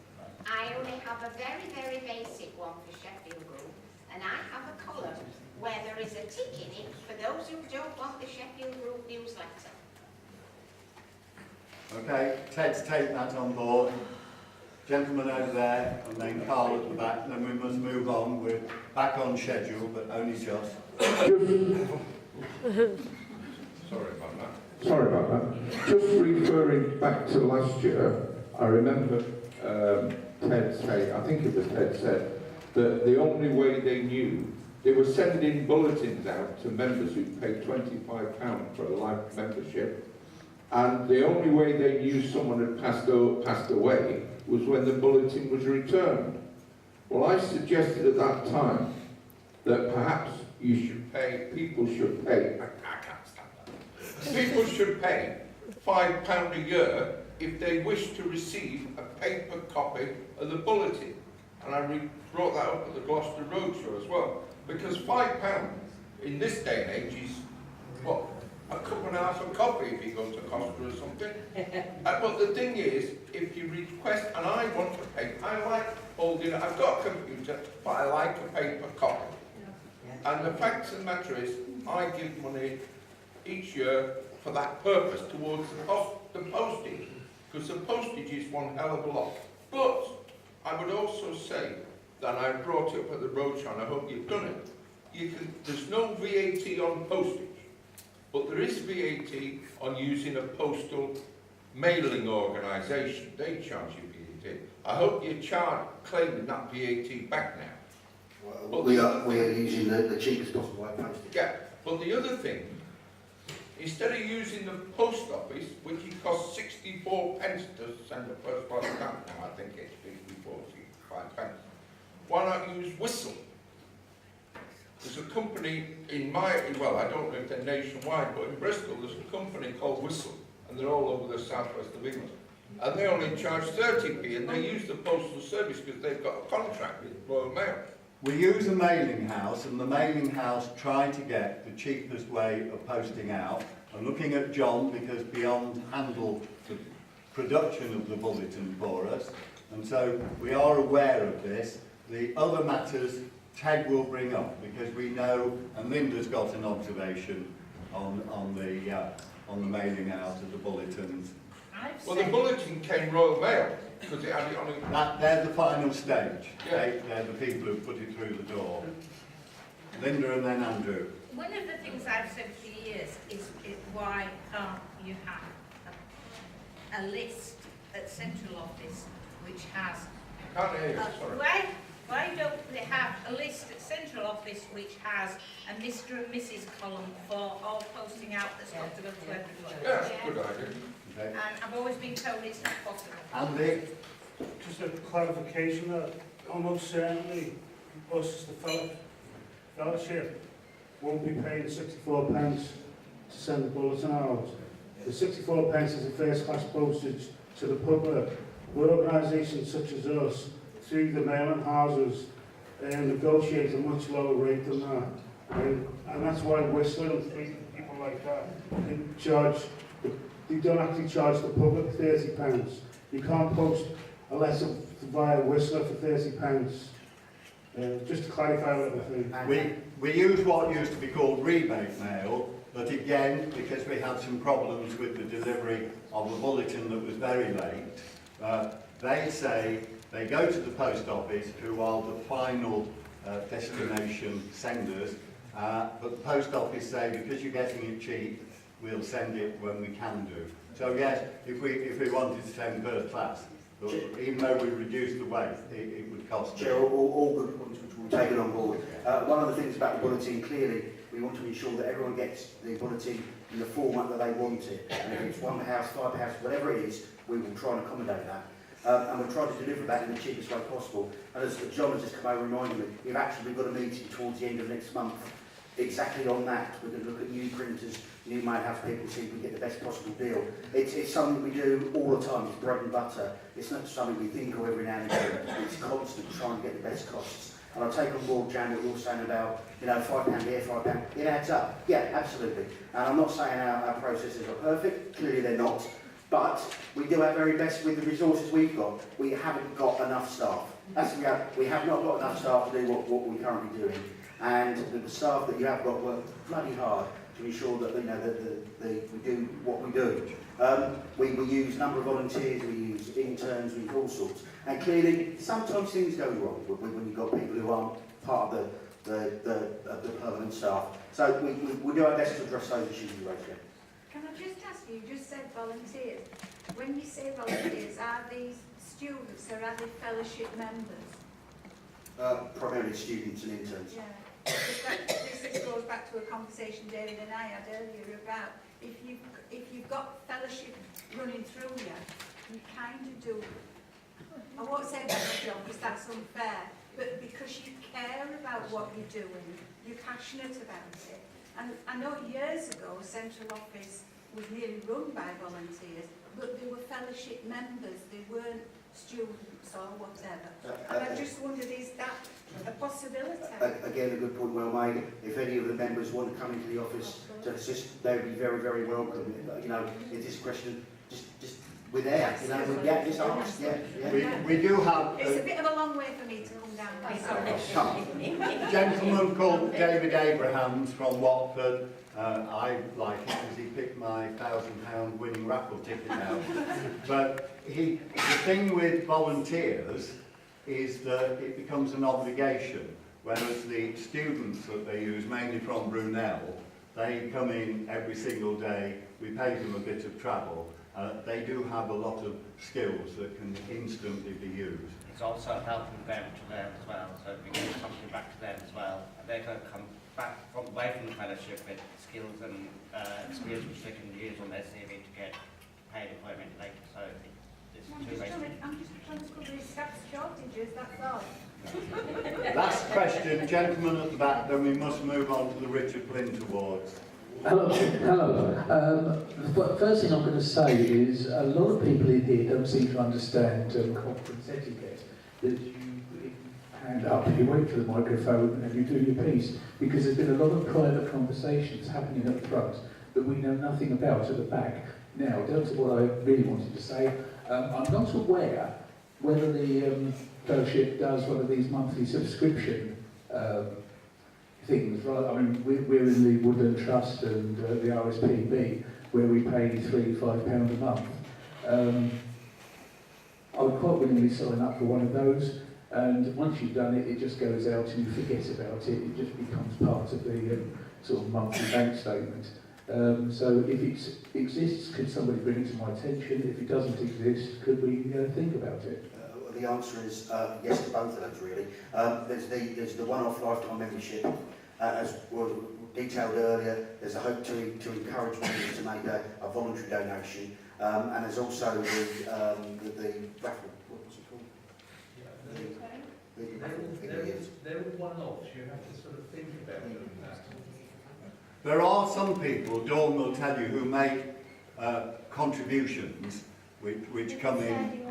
Speaker 22: I only have a very, very basic one for Sheffield Group, and I have a column where there is a tick in it for those who don't want the Sheffield Group newsletter.
Speaker 1: Okay, Ted's taken that on board. Gentleman over there, and then Carl at the back, then we must move on. We're back on schedule, but only just.
Speaker 8: Sorry about that. Sorry about that. Just referring back to last year, I remember Ted say, I think it was Ted said, that the only way they knew, they were sending bulletins out to members who paid £25 for a life membership, and the only way they knew someone had passed away was when the bulletin was returned. Well, I suggested at that time that perhaps you should pay, people should pay, I can't stand that, people should pay £5 a year if they wish to receive a paper copy of the bulletin. And I brought that up at the Gloucester Roadshow as well, because £5 in this day and age is, what, £1.50 a copy if you go to Costa or something. But the thing is, if you request, and I want to pay, I like holding, I've got a computer, but I like a paper copy. And the fact of the matter is, I give money each year for that purpose towards the postage, because the postage is one hell of a lot. But I would also say that I brought it up at the roadshow, and I hope you've done it. There's no VAT on postage, but there is VAT on using a postal mailing organisation. They charge you VAT. I hope you're claiming that VAT back now.
Speaker 3: Well, we are using the cheapest possible way of postage.
Speaker 8: Yeah, but the other thing, instead of using the post office, which it costs 64 pence to send a first-class stamp now, I think it's 64, 65 pence, why not use Whistle? There's a company in well, I don't know if they're nationwide, but in Bristol there's a company called Whistle, and they're all over the southwest of England. And they only charge 30p, and they use the postal service because they've got a contract with Royal Mail.
Speaker 1: We use a mailing house, and the mailing house try to get the cheapest way of posting out. I'm looking at John because Beyond handle the production of the bulletin for us, and so we are aware of this. The other matters Ted will bring up because we know, and Linda's got an observation on the mailing out of the bulletins.
Speaker 8: Well, the bulletin came Royal Mail because it had it on it.
Speaker 1: They're the final stage.
Speaker 8: Yeah.
Speaker 1: They're the people who put it through the door. Linda and then Andrew.
Speaker 7: One of the things I've said for years is why can't you have a list at central office which has...
Speaker 8: Can't hear you, sorry.
Speaker 7: Why don't they have a list at central office which has a Mr. and Mrs. column for all posting out that's got to go to everyone?
Speaker 8: Yeah, that's a good idea.
Speaker 1: Okay.
Speaker 7: And I've always been told it's not possible.
Speaker 1: Andy?
Speaker 18: Just a clarification that almost certainly us, the fellowship, won't be paying 64 pence to send the bulletin out. The 64 pence is a first class postage to the public. But organisations such as us, through the mailing houses, negotiate a much lower rate than that. And that's why Whistler and people like that can charge, they don't actually charge the public £30. You can't post a letter via Whistler for £30. Just to clarify a little thing.
Speaker 1: We use what used to be called rebate mail, but again, because we had some problems with the delivery of a bulletin that was very late, they say they go to the post office, who are the final destination senders, but the post office say, because you're getting it cheap, we'll send it when we can do. So yes, if we wanted to send first class, but even though we reduced the weight, it would cost.
Speaker 3: Chair, all good points which we'll take it on board. One of the things about the bulletin, clearly, we want to ensure that everyone gets the bulletin in the format that they want it. And if it's £1, £5, whatever it is, we will try and accommodate that. And we'll try to deliver that in the cheapest way possible. And as John has just come over and reminded me, we've actually got a meeting towards the end of next month exactly on that. We're going to look at new printers, new mail house people, see if we get the best possible deal. It's something we do all the time. It's bread and butter. It's not something we think of every now and again. It's constant trying to get the best costs. And I take on board, Jan, what you're saying about, £5 here, £5. It adds up. Yeah, absolutely. And I'm not saying our processes are perfect. Clearly they're not. But we do our very best with the resources we've got. We haven't got enough staff. That's the reality. We have not got enough staff to do what we're currently doing. And the staff that you have got work bloody hard to ensure that we do what we do. We use a number of volunteers, we use interns, we use all sorts. And clearly, sometimes things go wrong when you've got people who aren't part of the permanent staff. So we do our best to address those issues you raised here.
Speaker 2: Can I just ask you, you just said volunteers. When you say volunteers, are these students or are they fellowship members?
Speaker 3: Primarily students and interns.
Speaker 2: Yeah. This goes back to a conversation David and I had earlier about if you've got fellowship running through you, you kind of do. I won't say that's a job because that's unfair, but because you care about what you're doing, you're passionate about it. And I know years ago, central office was nearly run by volunteers, but they were fellowship members, they weren't students or whatever. And I just wondered, is that a possibility?
Speaker 3: Again, a good point, well made. If any of the members want to come into the office to assist, they would be very, very welcome. You know, if this question, just without, you know, yeah, just ask, yeah.
Speaker 1: We do have...
Speaker 2: It's a bit of a long way for me to come down. Sorry.
Speaker 1: A gentleman called David Abrahams from Watford. I like it because he picked my £1,000 winning raffle ticket out. But the thing with volunteers is that it becomes an obligation, whereas the students that they use, mainly from Brunel, they come in every single day, we pay them a bit of travel. They do have a lot of skills that can instantly be used.
Speaker 5: It's also helping them to learn as well, so we give something back to them as well. And they're going to come back away from the fellowship with skills and experience which they can use on their CV to get paid employment later. So it's two ways.
Speaker 2: I'm just trying to cover these staff shortages, that's all.
Speaker 1: Last question, gentleman at the back, then we must move on to the Richard Flint Awards.
Speaker 9: Hello. The first thing I'm going to say is a lot of people in here don't seem to understand conference etiquette. That you hand up, you wait for the microphone and you do your piece, because there's been a lot of private conversations happening at the front that we know nothing about at the back. Now, down to what I really wanted to say, I'm not aware whether the fellowship does one of these monthly subscription things, right? I mean, we're in the Woodland Trust and the RSPB, where we pay £3-5 a month. I would quite willingly sign up for one of those, and once you've done it, it just goes out and you forget about it. It just becomes part of the sort of monthly bank statement. So if it exists, could somebody bring it to my attention? If it doesn't exist, could we think about it?
Speaker 3: The answer is yes to both of those, really. There's the one-off lifetime membership, as was detailed earlier. There's a hope to encourage members to make a voluntary donation, and there's also the raffle. What was it called?
Speaker 15: They're one-offs. You have to sort of think about doing that.
Speaker 1: There are some people, Dawn will tell you, who make contributions which come in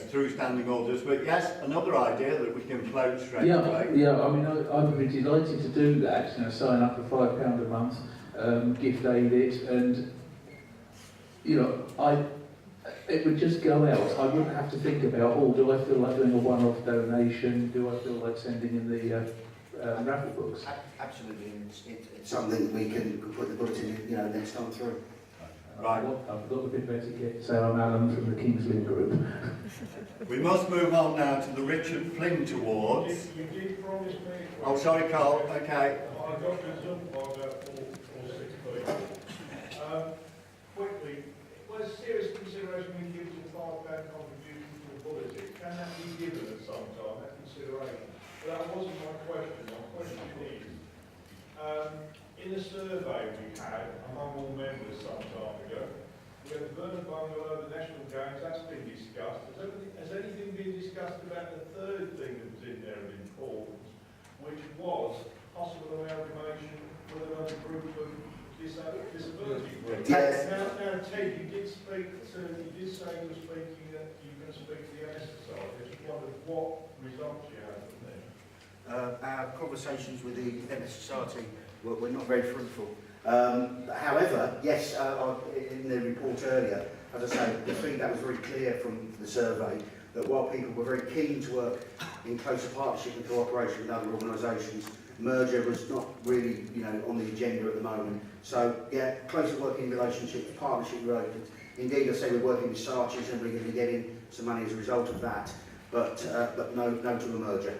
Speaker 1: through standing orders. But yes, another idea that we can float straight away.
Speaker 9: Yeah, I mean, I would be delighted to do that, you know, sign up for £5 a month, gift aid it, and, you know, it would just go out. I wouldn't have to think about, oh, do I feel like doing a one-off donation? Do I feel like sending in the raffle books?
Speaker 3: Absolutely, it's something we can put the bulletin, you know, next time through.
Speaker 1: Right.
Speaker 9: I've got a bit better get. So I'm Alan from the King's Lynn Group.
Speaker 1: We must move on now to the Richard Flint Awards.
Speaker 15: You did promise me.
Speaker 1: Oh, sorry, Carl. Okay.
Speaker 15: I got this up by about 4 or 6 people. Quickly, was serious consideration when you give a £5 contribution to the bulletin? Can that be given at some time? That consideration. But that wasn't my question. My question is, in the survey we had among all members some time ago, we had the Bernard Bungalow, the National Games, that's been discussed. Has anything been discussed about the third thing that was in there of importance, which was possible amalgamation with another group of disability groups?
Speaker 3: Yes.
Speaker 15: Now, Ted, you did say you were speaking that you can speak to the SSI. I just wondered what results you had from there.
Speaker 3: Our conversations with the Independent Society were not very fruitful. However, yes, in the report earlier, as I say, the feedback was very clear from the survey that while people were very keen to work in closer partnership and cooperation with other organisations, merger was not really, you know, on the agenda at the moment. So, yeah, closer working relationships, partnership relationships. Indeed, I say we're working with Sarches and we're going to be getting some money as a result of that, but no to a merger.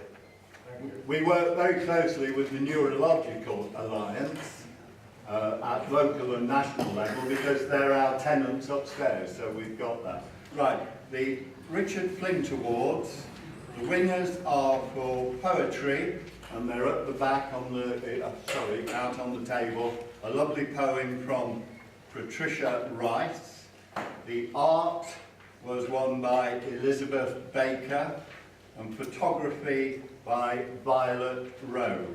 Speaker 1: We work very closely with the Neurological Alliance, at local and national level because they're our tenants upstairs, so we've got that. Right, the Richard Flint Awards, the winners are for poetry, and they're at the back on the, out on the table. A lovely poem from Patricia Rice. The art was won by Elizabeth Baker, and photography by Violet Rowe.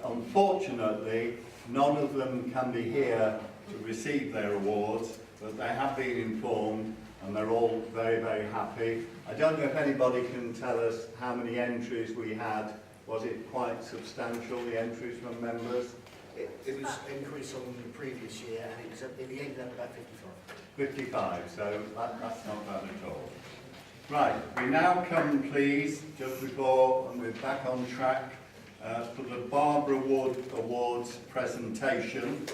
Speaker 1: Unfortunately, none of them can be here to receive their awards, but they have been informed and they're all very, very happy. I don't know if anybody can tell us how many entries we had. Was it quite substantial, the entries from members?
Speaker 3: It was an increase on the previous year, and it was in the end about 55.
Speaker 1: 55, so that's not bad at all. Right, we now come, please, just before, and we're back on track, for the Barbara Wood Awards presentation.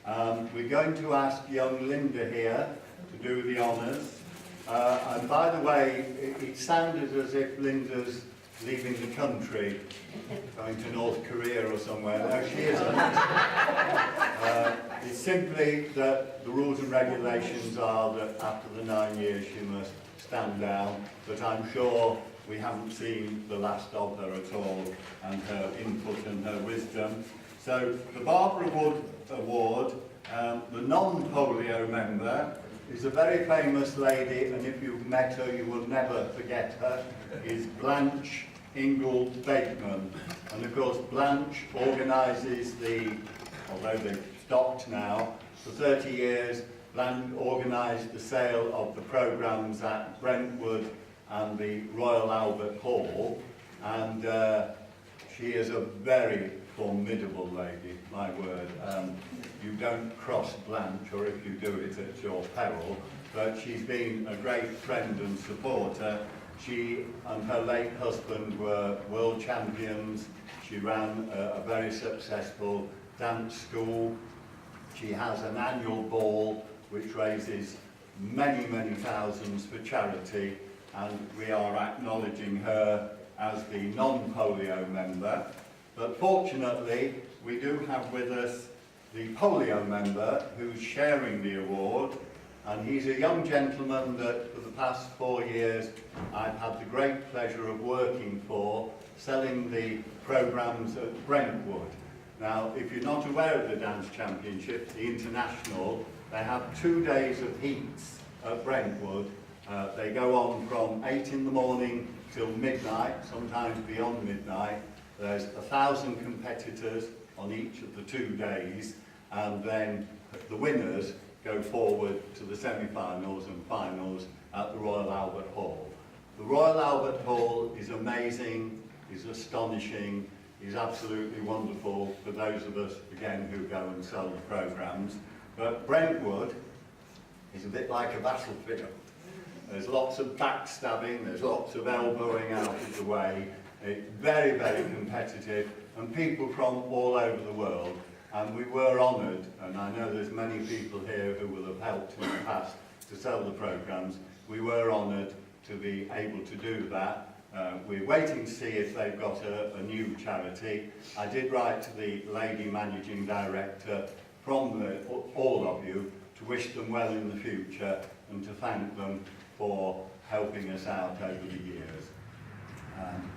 Speaker 1: We're going to ask young Linda here to do the honours. And by the way, it sounded as if Linda's leaving the country, going to North Korea or somewhere. No, she isn't. It's simply that the rules and regulations are that after the 9 years she must stand down, but I'm sure we haven't seen the last of her at all, and her input and her wisdom. So the Barbara Wood Award, the non-polio member, is a very famous lady, and if you've met her you will never forget her, is Blanche Ingold Bateman. And of course Blanche organises the, although they've stopped now, for 30 years Blanche organised the sale of the programmes at Brentwood and the Royal Albert Hall, and she is a very formidable lady, my word. You don't cross Blanche, or if you do it at your peril, but she's been a great friend and supporter. She and her late husband were world champions. She ran a very successful dance school. She has an annual ball which raises many, many thousands for charity, and we are acknowledging her as the non-polio member. But fortunately, we do have with us the polio member who's sharing the award, and he's a young gentleman that for the past 4 years I've had the great pleasure of working for, selling the programmes at Brentwood. Now, if you're not aware of the Dance Championship, the International, they have 2 days of heats at Brentwood. They go on from 8 in the morning till midnight, sometimes beyond midnight. There's 1,000 competitors on each of the 2 days, and then the winners go forward to the semi-finals and finals at the Royal Albert Hall. The Royal Albert Hall is amazing, is astonishing, is absolutely wonderful for those of us, again, who go and sell the programmes. But Brentwood is a bit like a battlefield. There's lots of backstabbing, there's lots of elbowing out of the way. It's very, very competitive, and people from all over the world. And we were honoured, and I know there's many people here who will have helped in the past to sell the programmes. We were honoured to be able to do that. We're waiting to see if they've got a new charity. I did write to the lady managing director from all of you to wish them well in the future and to thank them for helping us out over the years.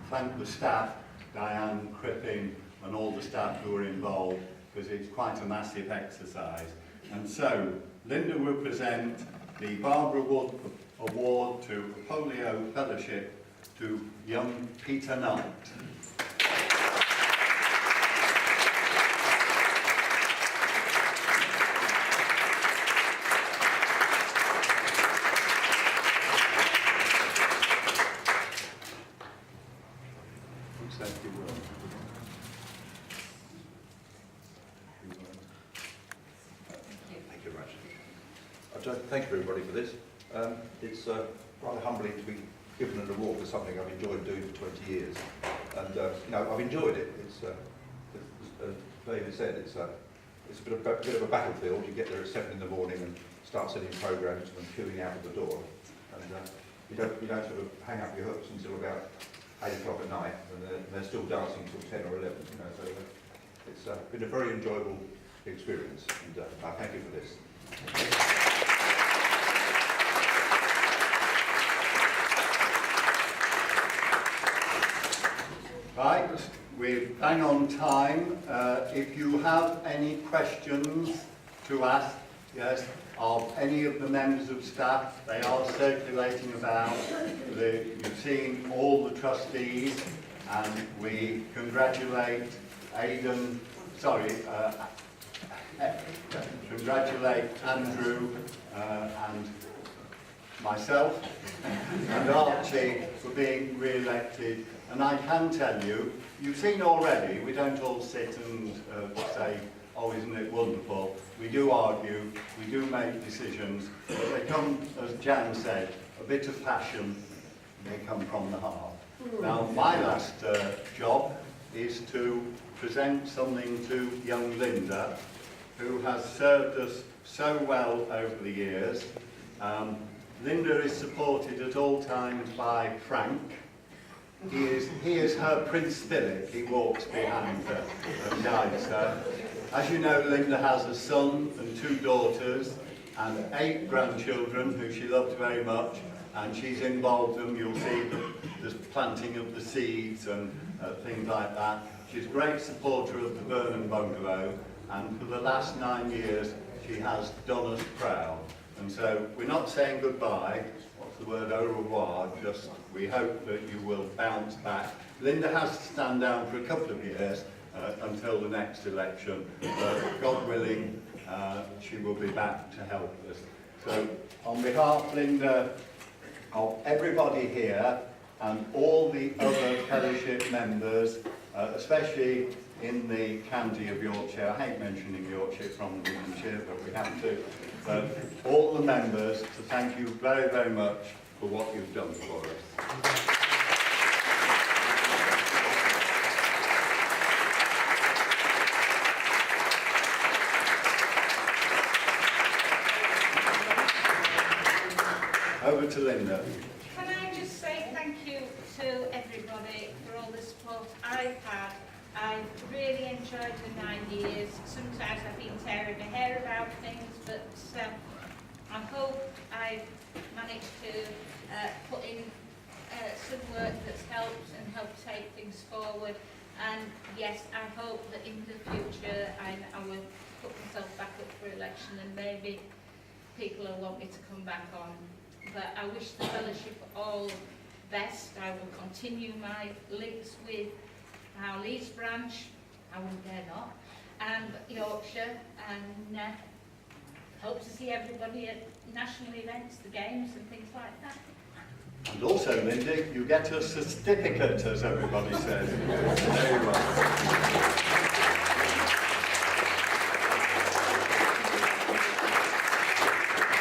Speaker 1: Thank the staff, Diane, Crippin, and all the staff who were involved, because it's quite a massive exercise. And so, Linda will present the Barbara Wood Award to Polio Fellowship to young Peter Knight.
Speaker 21: Thank you everybody for this. It's rather humbling to be given an award for something I've enjoyed doing for 20 years. And you know, I've enjoyed it. It's, as David said, it's a bit of a battlefield. You get there at 7 in the morning and start selling programmes and queuing out of the door. And you don't sort of hang up your hooks until about 8 o'clock at night, and they're still dancing till 10 or 11. You know, so it's been a very enjoyable experience, and I thank you for this.
Speaker 1: Right, we're bang on time. If you have any questions to ask, yes, of any of the members of staff, they are circulating about. You've seen all the trustees, and we congratulate congratulate Andrew and myself and Archie for being re-elected. And I can tell you, you've seen already, we don't all sit and say, oh, isn't it wonderful? We do argue, we do make decisions, but they come, as Jan said, a bit of passion, they come from the heart. Now, my last job is to present something to young Linda, who has served us so well over the years. Linda is supported at all times by Frank. He is her Prince Philip. He walks behind her and guides her. As you know, Linda has a son and 2 daughters and 8 grandchildren who she loves very much, and she's involved them. You'll see the planting of the seeds and things like that. She's a great supporter of the Burnham Bungalow, and for the last 9 years she has done us proud. And so we're not saying goodbye. What's the word? Au revoir. Just we hope that you will bounce back. Linda has to stand down for a couple of years until the next election, but God willing, she will be back to help us. So on behalf, Linda, of everybody here and all the other fellowship members, especially in the county of Yorkshire, I hate mentioning Yorkshire from Lincolnshire, but we have to, but all the members, to thank you very, very much for what you've done for us. Over to Linda.
Speaker 7: Can I just say thank you to everybody for all the support I've had. I've really enjoyed the 9 years. Sometimes I've been tearing my hair about things, but I hope I've managed to put in some work that's helped and helped take things forward. And yes, I hope that in the future I will put myself back up for election, and maybe people will want me to come back on. But I wish the fellowship all best. I will continue my links with our Leeds branch, I wouldn't dare not, and Yorkshire, and hope to see everybody at national events, the games and things like that.
Speaker 1: And also, Linda, you get a certificate, as everybody says. There you are.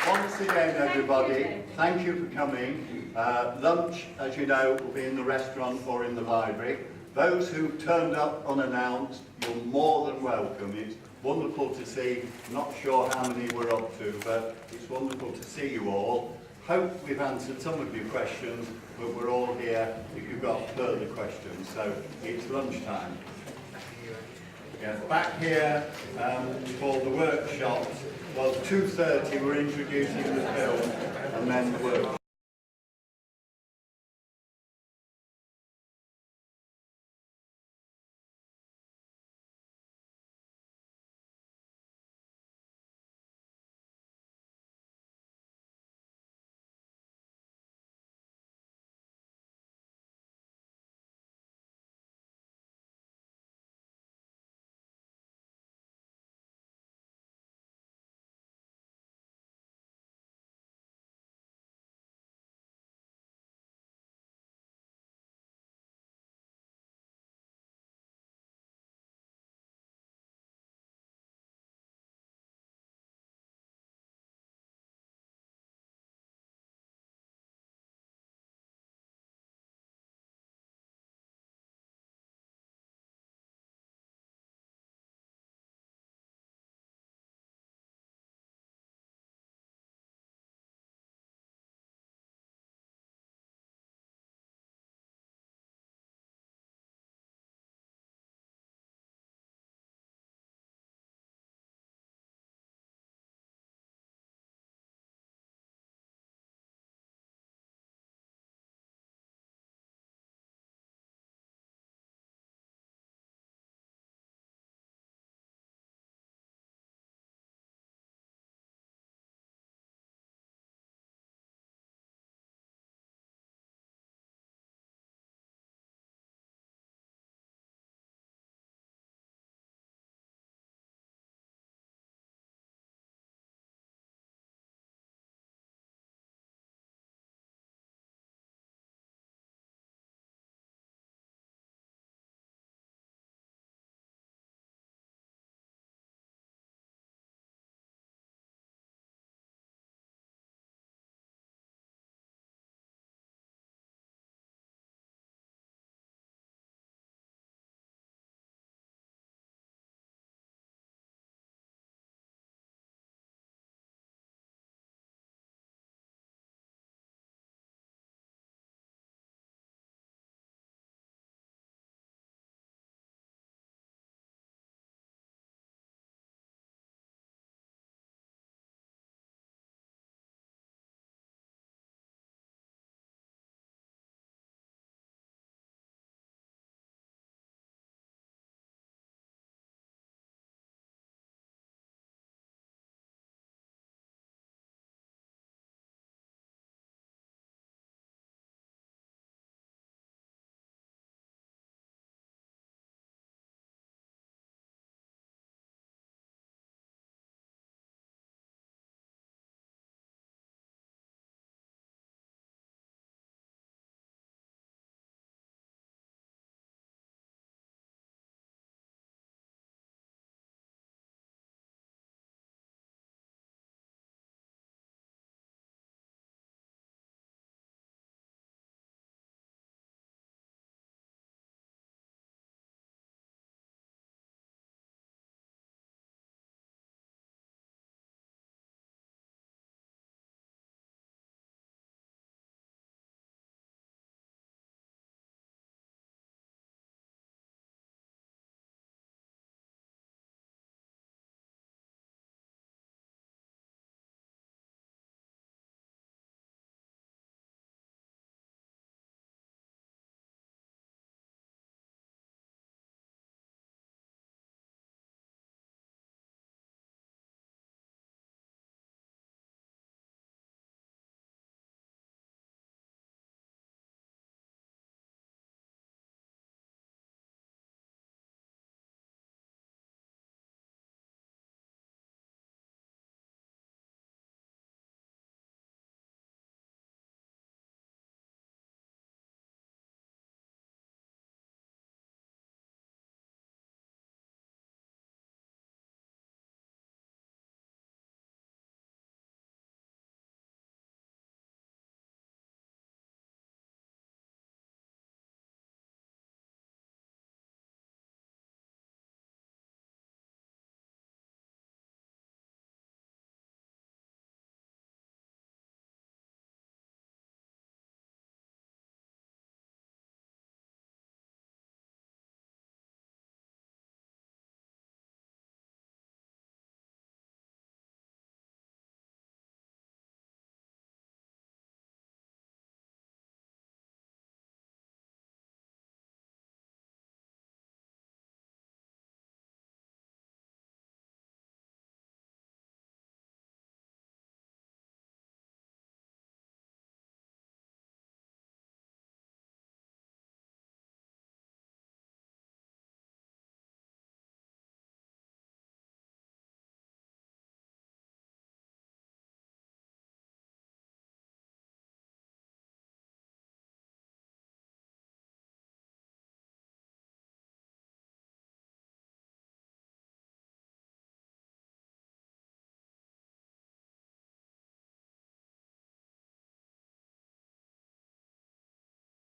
Speaker 1: Once again, everybody, thank you for coming. Lunch, as you know, will be in the restaurant or in the library. Those who turned up unannounced, you're more than welcome. It's wonderful to see. I'm not sure how many we're up to, but it's wonderful to see you all. Hope we've answered some of your questions, but we're all here if you've got further questions. So it's lunchtime. Yeah, back here for the workshops. Well, 2:30 we're introducing the film and then the workshop.